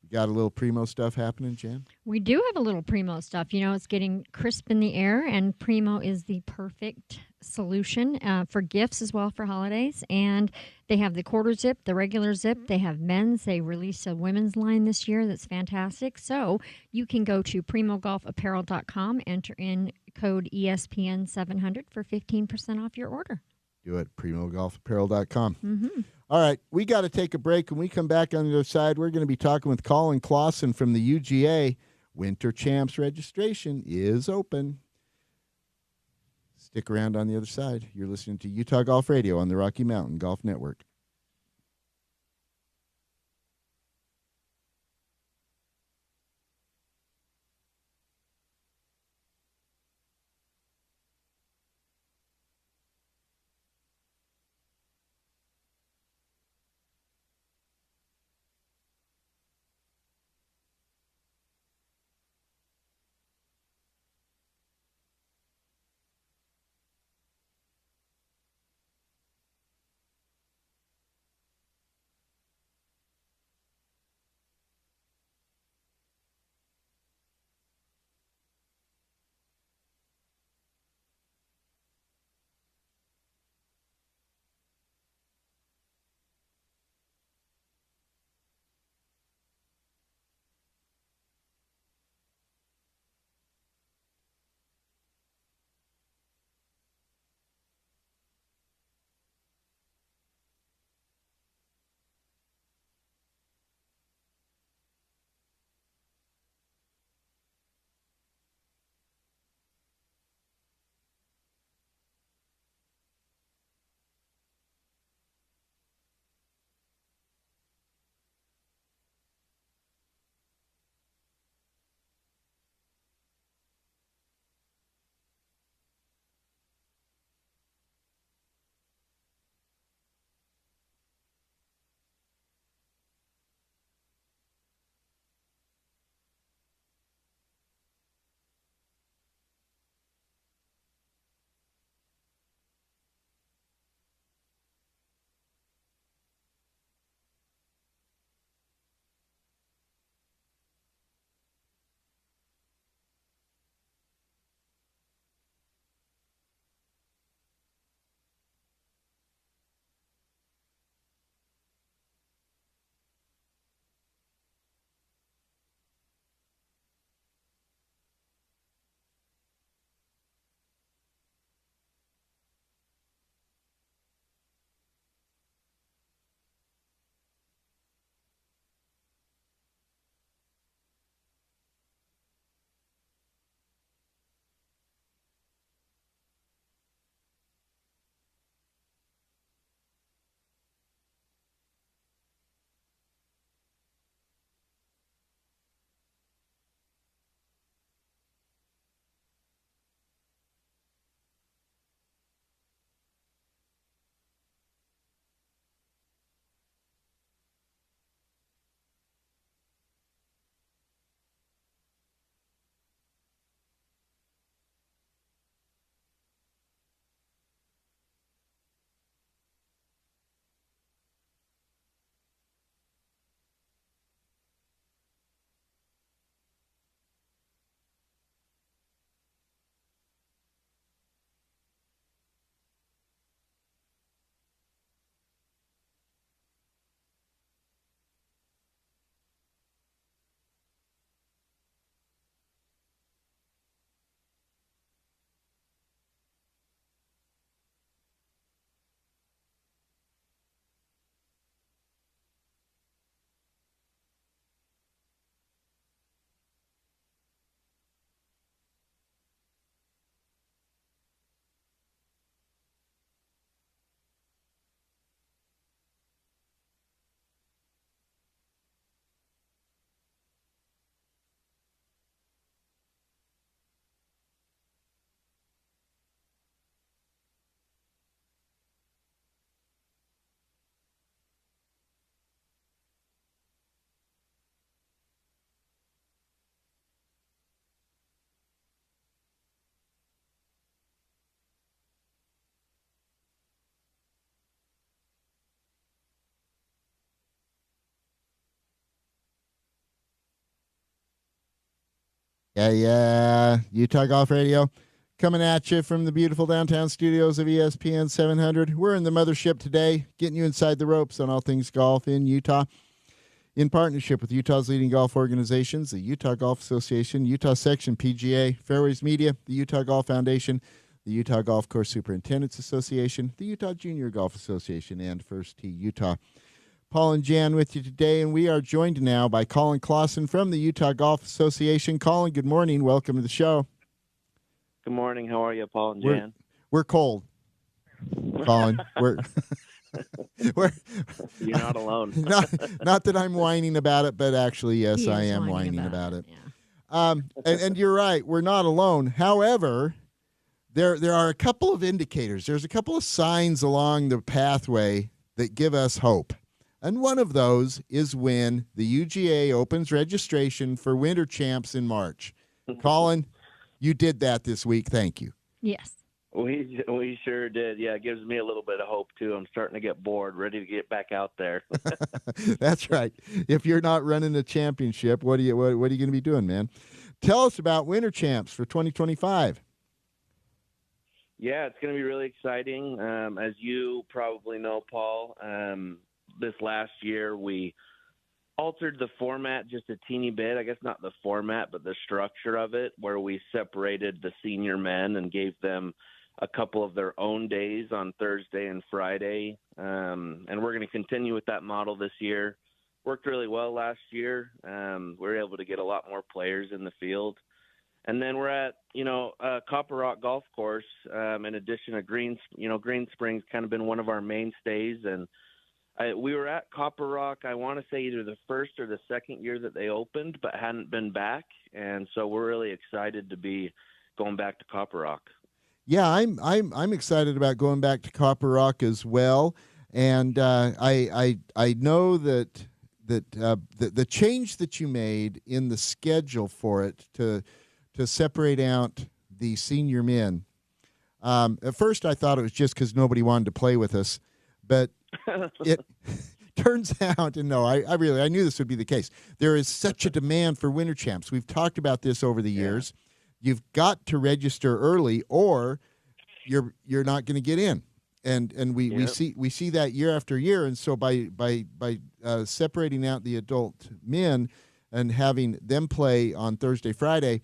We got a little Primo stuff happening, Jan? We do have a little Primo stuff. You know, it's getting crisp in the air, and Primo is the perfect solution for gifts as well for holidays. And they have the quarter zip, the regular zip. They have men's. They released a women's line this year that's fantastic. So you can go to primogolfapparel.com, enter in code ESPN700 for 15% off your order. Do it, primogolfapparel.com. All right, we got to take a break. When we come back on the other side, we're going to be talking with Colin Clausen from the UGA. Winter Champs registration is open. Stick around on the other side. You're listening to Utah Golf Radio on the Rocky Mountain Golf Network. Yeah. Utah Golf Radio coming at you from the beautiful downtown studios of ESPN 700. We're in the mothership today, getting you inside the ropes on all things golf in Utah. In partnership with Utah's leading golf organizations, the Utah Golf Association, Utah Section PGA, Fairways Media, the Utah Golf Foundation, the Utah Golf Course Superintendents Association, the Utah Junior Golf Association, and First Tee Utah. Paul and Jan with you today, and we are joined now by Colin Clausen from the Utah Golf Association. Colin, good morning. Welcome to the show. Good morning. How are you, Paul and Jan? We're cold, Colin. We're You're not alone. not that I'm whining about it, but actually, yes, I am whining about it. Yeah. And you're right. We're not alone. However, there are a couple of indicators. There's a couple of signs along the pathway that give us hope. And one of those is when the UGA opens registration for Winter Champs in March. Colin, you did that this week. Thank you. Yes. We sure did. Yeah, it gives me a little bit of hope, too. I'm starting to get bored, ready to get back out there. That's right. If you're not running a championship, what are you going to be doing, man? Tell us about Winter Champs for 2025. Yeah, it's going to be really exciting. As you probably know, Paul, this last year we altered the format just a teeny bit. I guess not the format, but the structure of it, where we separated the senior men and gave them a couple of their own days on Thursday and Friday. And we're going to continue with that model this year. Worked really well last year. We were able to get a lot more players in the field. And then we're at, Copper Rock Golf Course, in addition to Green Springs kind of been one of our mainstays. And we were at Copper Rock, I want to say either the first or the second year that they opened, but hadn't been back. And so we're really excited to be going back to Copper Rock. Yeah, I'm excited about going back to Copper Rock as well. And I know that the change that you made in the schedule for it to separate out the senior men. At first, I thought it was just because nobody wanted to play with us, but it turns out, and no, I knew this would be the case. There is such a demand for Winter Champs. We've talked about this over the years. You've got to register early, or you're not going to get in. And we see that year after year. And so by separating out the adult men and having them play on Thursday, Friday,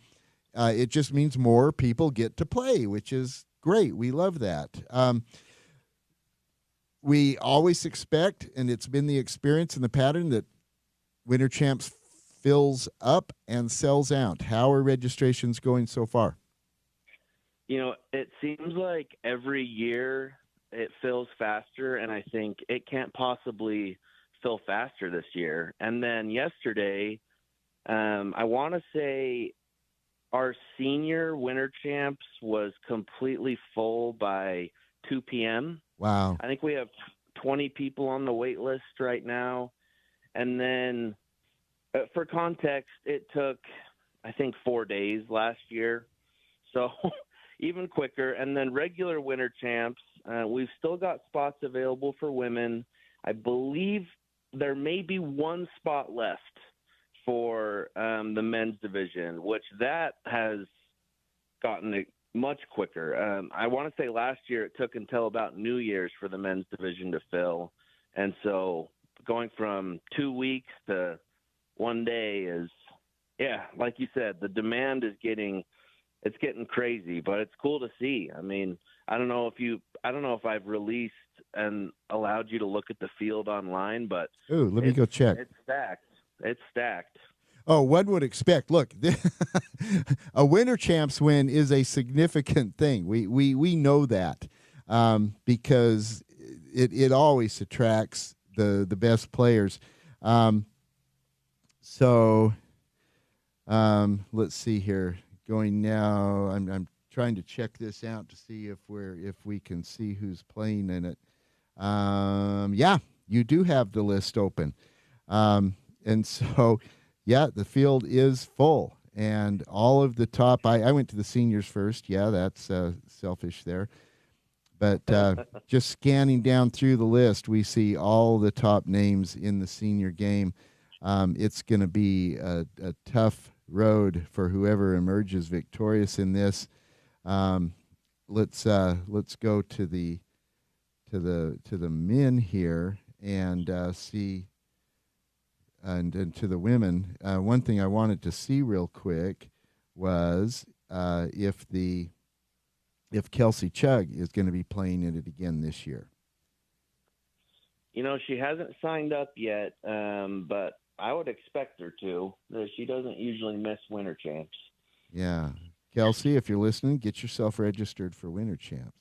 it just means more people get to play, which is great. We love that. We always expect, and it's been the experience and the pattern, that Winter Champs fills up and sells out. How are registrations going so far? It seems like every year it fills faster, and I think it can't possibly fill faster this year. And then yesterday, I want to say our senior Winter Champs was completely full by 2 p.m. Wow. I think we have 20 people on the wait list right now. And then for context, it took, I think, 4 days last year. So even quicker. And then regular Winter Champs, we've still got spots available for women. I believe there may be one spot left for the men's division, which that has gotten much quicker. I want to say last year it took until about New Year's for the men's division to fill. And so going from 2 weeks to 1 day is, like you said, the demand is getting crazy, but it's cool to see. I mean, I don't know if I've released and allowed you to look at the field online, but let me go check. It's stacked. Oh, one would expect. Look, a Winter Champs win is a significant thing. We know that because it always attracts the best players. So let's see here. Going now, I'm trying to check this out to see if we can see who's playing in it. You do have the list open, and so. Yeah, the field is full, and all of the top. I went to the seniors first. Yeah, that's selfish there. But just scanning down through the list, we see all the top names in the senior game. It's going to be a tough road for whoever emerges victorious in this. Let's go to the men here and see, and to the women. One thing I wanted to see real quick was if Kelsey Chugg is going to be playing in it again this year. You know, she hasn't signed up yet, but I would expect her to. She doesn't usually miss Winter Champs. Yeah. Kelsey, if you're listening, get yourself registered for Winter Champs.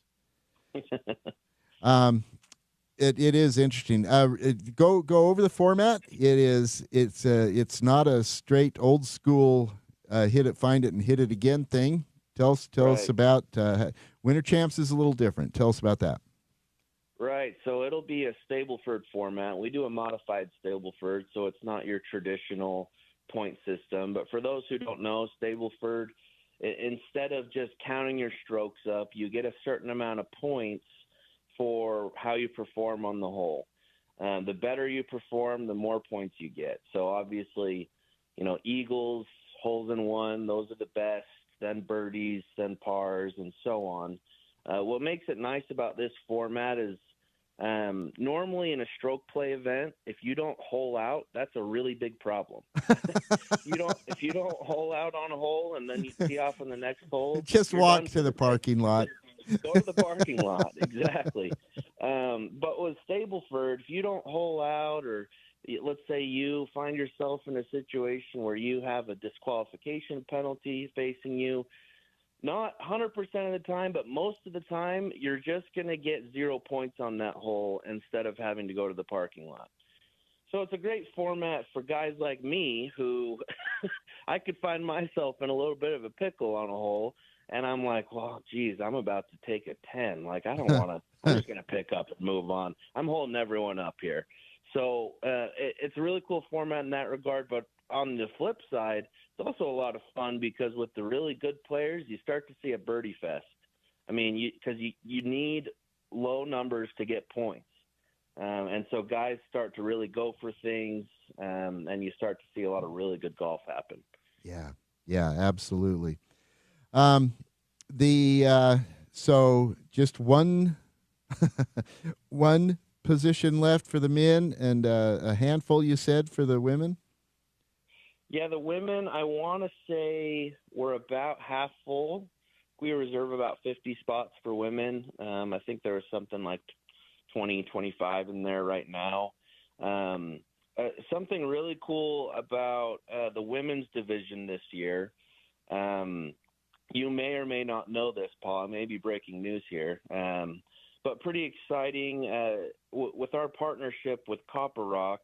It is interesting. Go over the format. It's not a straight old school hit it, find it, and hit it again thing. Tell us about Winter Champs is a little different. Tell us about that. Right. So it'll be a Stableford format. We do a modified Stableford, so it's not your traditional point system. But for those who don't know, Stableford, instead of just counting your strokes up, you get a certain amount of points for how you perform on the hole. The better you perform, the more points you get. So obviously, you know, eagles, holes in one, those are the best, then birdies, then pars, and so on. What makes it nice about this format is normally in a stroke play event, if you don't hole out, that's a really big problem. If you don't hole out on a hole and then you tee off on the next hole, just walk to the parking lot. Go to the parking lot, exactly. But with Stableford, if you don't hole out, or let's say you find yourself in a situation where you have a disqualification penalty facing you, not 100% of the time, but most of the time, you're just going to get 0 points on that hole instead of having to go to the parking lot. So it's a great format for guys like me who I could find myself in a little bit of a pickle on a hole, and I'm like, well, geez, I'm about to take a 10. Like, I don't want to – I'm just going to pick up and move on. I'm holding everyone up here. So it's a really cool format in that regard, but on the flip side, it's also a lot of fun because with the really good players, you start to see a birdie fest. I mean, because you need low numbers to get points. And so guys start to really go for things, and you start to see a lot of really good golf happen. Yeah, absolutely. So just one position left for the men and a handful, you said, for the women? Yeah, the women, I want to say we're about half full. We reserve about 50 spots for women. I think there was something like 20, 25 in there right now. Something really cool about the women's division this year, you may or may not know this, Paul. I may be breaking news here, but pretty exciting. With our partnership with Copper Rock,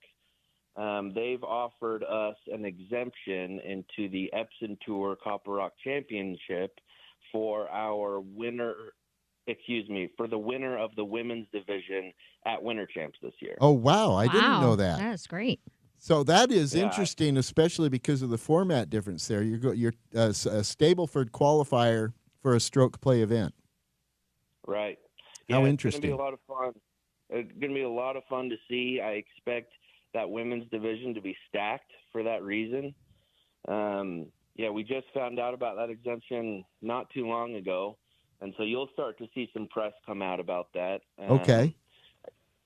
they've offered us an exemption into the Epson Tour Copper Rock Championship for the winner of the women's division at Winter Champs this year. Oh, wow. I didn't know that. That's great. So that is interesting, especially because of the format difference there. You're a Stableford qualifier for a stroke play event. Right. How interesting. It's going to be a lot of fun. It's going to be a lot of fun to see. I expect that women's division to be stacked for that reason. We just found out about that exemption not too long ago, and so you'll start to see some press come out about that. Okay.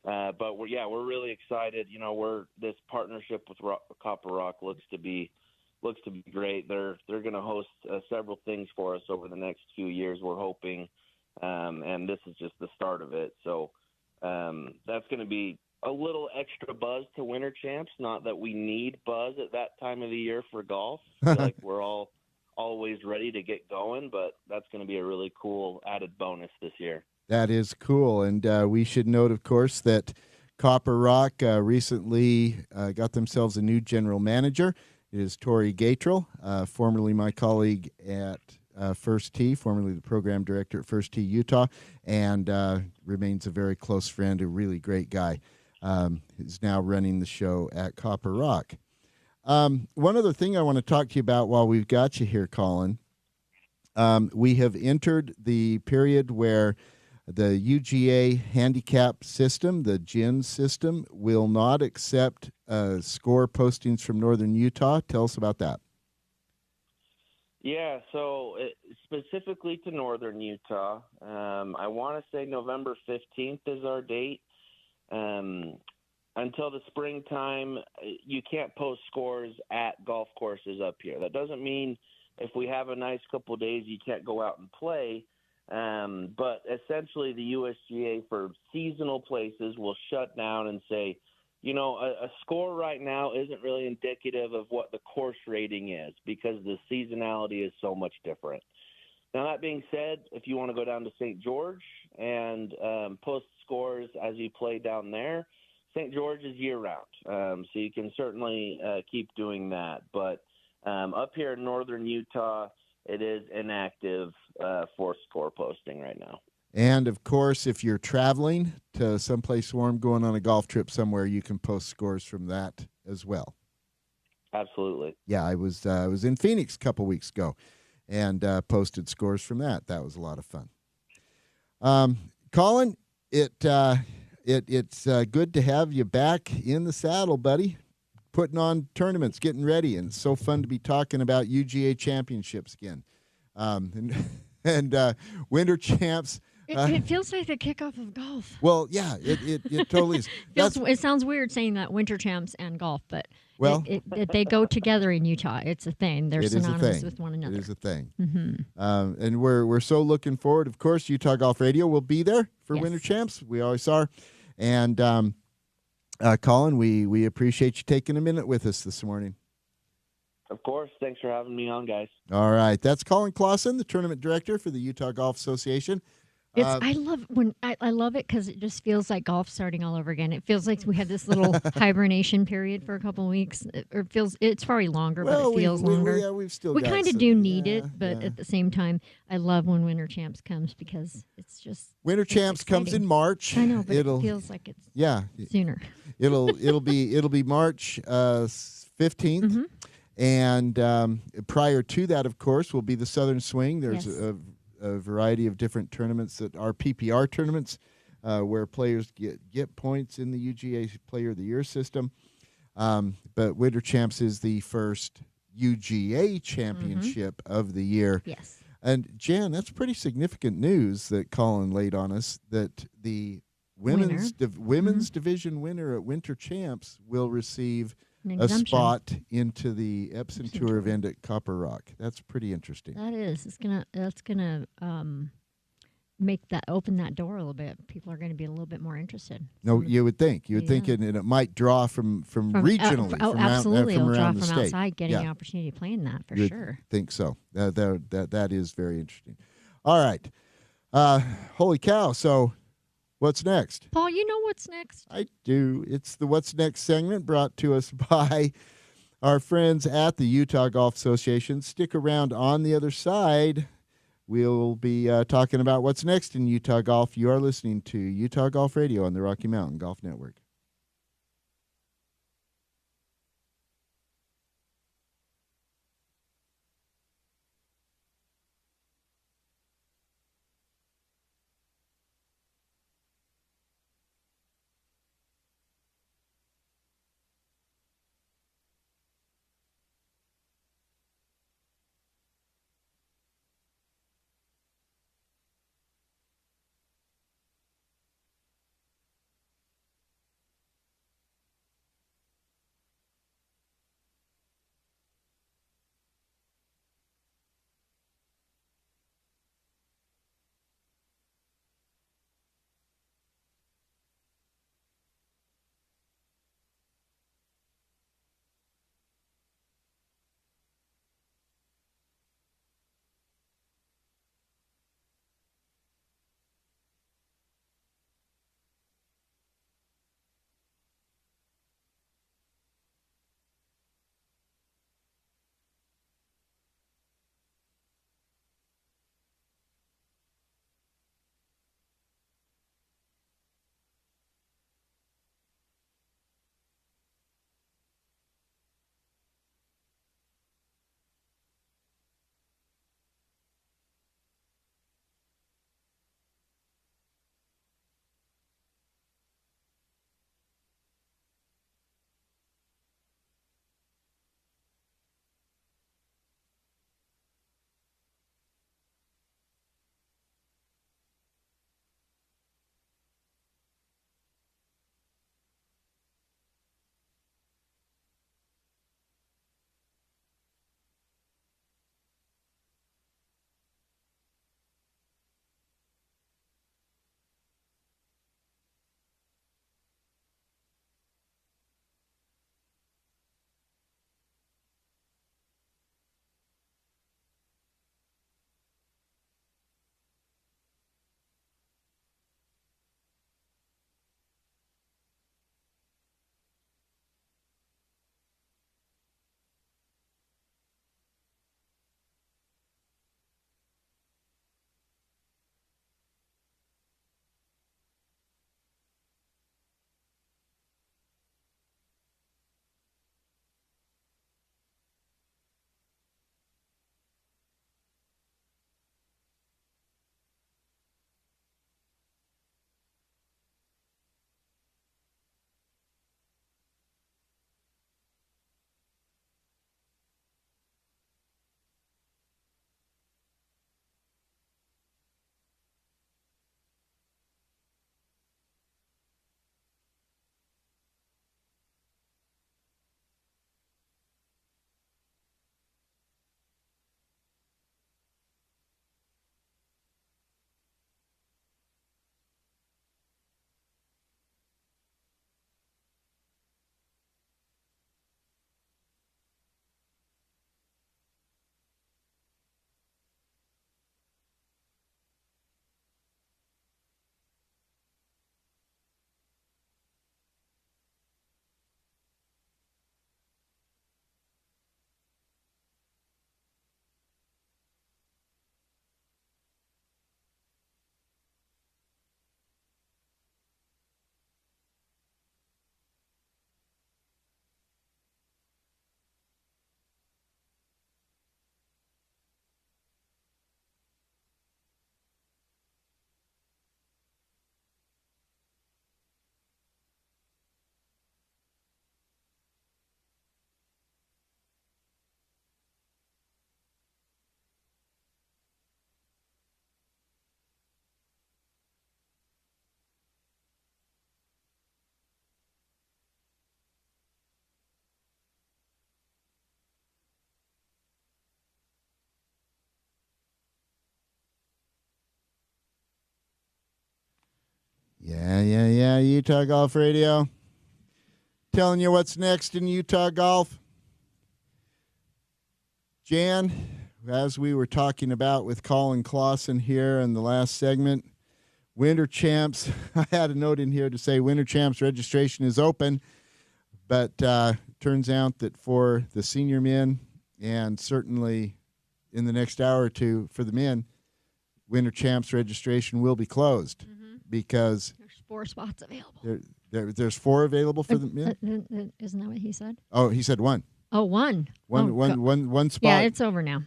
But we're really excited. You know, this partnership with Copper Rock looks to be great. They're going to host several things for us over the next few years, we're hoping, and this is just the start of it. So that's going to be a little extra buzz to Winter Champs. Not that we need buzz at that time of the year for golf. I feel like we're all always ready to get going, but that's going to be a really cool added bonus this year. That is cool. And we should note, of course, that Copper Rock recently got themselves a new general manager. It is Tori Gatrell, formerly my colleague at First Tee, formerly the program director at First Tee Utah, and remains a very close friend, a really great guy. Is now running the show at Copper Rock. One other thing I want to talk to you about while we've got you here, Colin. We have entered the period where the UGA handicap system, the GIN system, will not accept score postings from Northern Utah. Tell us about that. Yeah, so specifically to northern Utah, I want to say November 15th is our date. Until the springtime, you can't post scores at golf courses up here. That doesn't mean if we have a nice couple of days, you can't go out and play. But essentially, the USGA for seasonal places will shut down and say, a score right now isn't really indicative of what the course rating is because the seasonality is so much different. Now, that being said, if you want to go down to St. George and post scores as you play down there, St. George is year-round, so you can certainly keep doing that. But up here in northern Utah, it is inactive for score posting right now. And, of course, if you're traveling to someplace warm, going on a golf trip somewhere, you can post scores from that as well. Absolutely. Yeah, I was in Phoenix a couple weeks ago and posted scores from that. That was a lot of fun. Colin, it's good to have you back in the saddle, buddy. Putting on tournaments, getting ready, and it's so fun to be talking about UGA championships again. And winter champs. It feels like the kickoff of golf. Well, yeah, it totally is. It sounds weird saying that winter champs and golf, but they go together in Utah. It's a thing. They're synonymous with one another. It is a thing. Mm-hmm. And we're so looking forward. Of course, Utah Golf Radio will be there for winter champs. We always are. And Colin, we appreciate you taking a minute with us this morning. Of course. Thanks for having me on, guys. All right. That's Colin Clausen, the tournament director for the Utah Golf Association. I love it because it just feels like golf starting all over again. It feels like we had this little hibernation period for a couple of weeks. It's probably longer, but it feels longer. We kind of do need it, but at the same time, I love when Winter Champs comes because it's just Winter Champs exciting. comes in March. I know, but it feels like it's sooner. It'll be March 15th. Mm-hmm. And prior to that, of course, will be the Southern Swing. There's a variety of different tournaments that are PPR tournaments where players get points in the UGA Player of the Year system. But Winter Champs is the first UGA championship of the year. Yes. And, Jan, that's pretty significant news that Colin laid on us, that the women's division winner at Winter Champs will receive a spot into the Epson Tour event at Copper Rock. That's pretty interesting. That is. That's gonna open that door a little bit. People are going to be a little bit more interested. No, you would think. You would think, and it might draw from regionally. Absolutely, it'll draw from outside, getting the opportunity to play in that for sure. Think so. That is very interesting. All right, holy cow! So. What's next? Paul, you know what's next? I do. It's the What's Next segment brought to us by our friends at the Utah Golf Association. Stick around. On the other side, we'll be talking about what's next in Utah golf. You are listening to Utah Golf Radio on the Rocky Mountain Golf Network. Utah Golf Radio. Telling you what's next in Utah golf. Jan, as we were talking about with Colin Clausen here in the last segment, Winter Champs, I had a note in here to say Winter Champs registration is open, but turns out that for the senior men and certainly in the next hour or two for the men, Winter Champs registration will be closed because There's 4 spots available. there's 4 available for the men. Isn't that what he said? Oh, he said 1. Oh, one. One spot. Yeah, it's over now.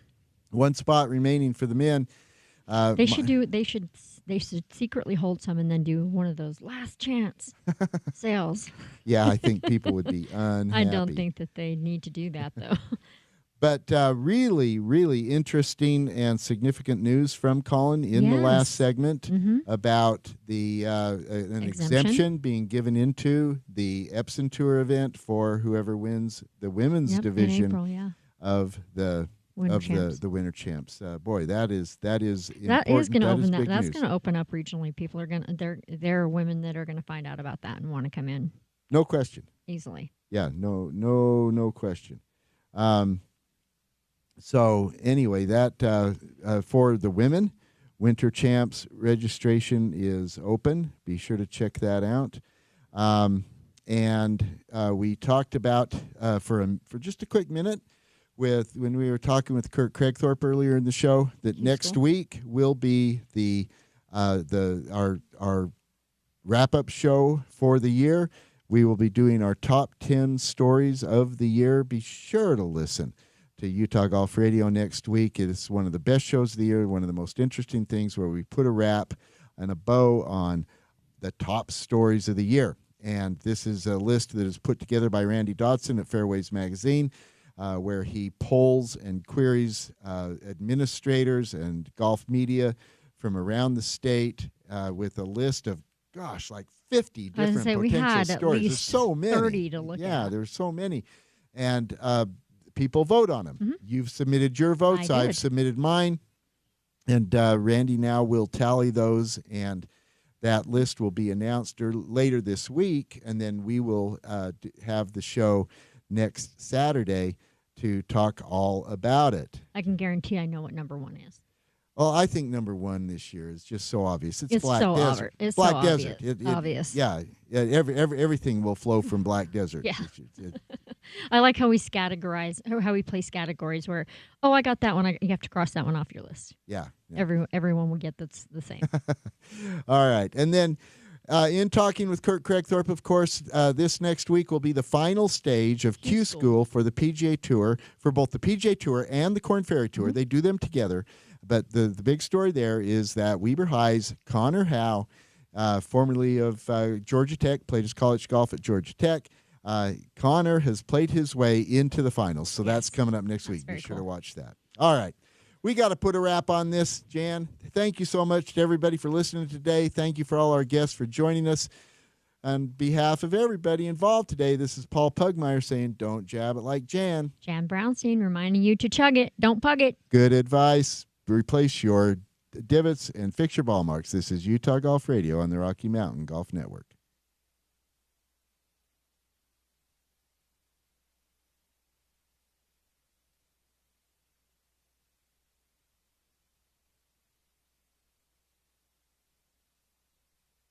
1 spot remaining for the men. They should secretly hold some and then do one of those last chance sales. Yeah, I think people would be unhappy. I don't think that they need to do that though. But really, really interesting and significant news from Colin in the last segment about the an exemption being given into the Epson Tour event for whoever wins the women's division in April, of the Winter Champs. Boy, that is important. That is going to open that. Big That's news. going to open up regionally. People are going to there are women that are going to find out about that and want to come in No question. easily. Yeah, no question. So anyway, that for the women, Winter Champs registration is open. Be sure to check that out. And we talked about for just a quick minute when we were talking with Kurt Craigthorpe earlier in the show that next week will be our wrap-up show for the year. We will be doing our top 10 stories of the year. Be sure to listen to Utah Golf Radio next week. It is one of the best shows of the year, one of the most interesting things where we put a wrap and a bow on the top stories of the year. And this is a list that is put together by Randy Dodson at Fairways Magazine, where he polls and queries administrators and golf media from around the state with a list of, like 50 different potential we had stories. at least There's so many. 30 to look at. Yeah, there's so many. And people vote on them. Mm-hmm. You've submitted your votes. I've submitted mine. And Randy now will tally those, and that list will be announced later this week, and then we will have the show next Saturday to talk all about it. I can guarantee I know what number 1 is. Well, I think number 1 this year is just so obvious. It's Black so Desert. It's Black so Desert. obvious. Yeah. Everything will flow from Black Desert. Yeah. I like how we categorize, or how we place categories where, I got that one. You have to cross that one off your list. Yeah. Everyone will get that's the same. All right. And then in talking with Kurt Craigthorpe, of course, this next week will be the final stage of Q School for the PGA Tour, for both the PGA Tour and the Korn Ferry Tour. They do them together. But the big story there is that Weber High's Connor Howe, formerly of Georgia Tech, played his college golf at Georgia Tech. Connor has played his way into the finals, so that's coming up next week. Be sure to watch that. All right. We got to put a wrap on this, Jan. Thank you so much to everybody for listening today. Thank you for all our guests for joining us. On behalf of everybody involved today, this is Paul Pugmire saying, don't jab it like Jan. Jan Brownstein reminding you to chug it, don't pug it. Good advice. Replace your divots and fix your ball marks. This is Utah Golf Radio on the Rocky Mountain Golf Network.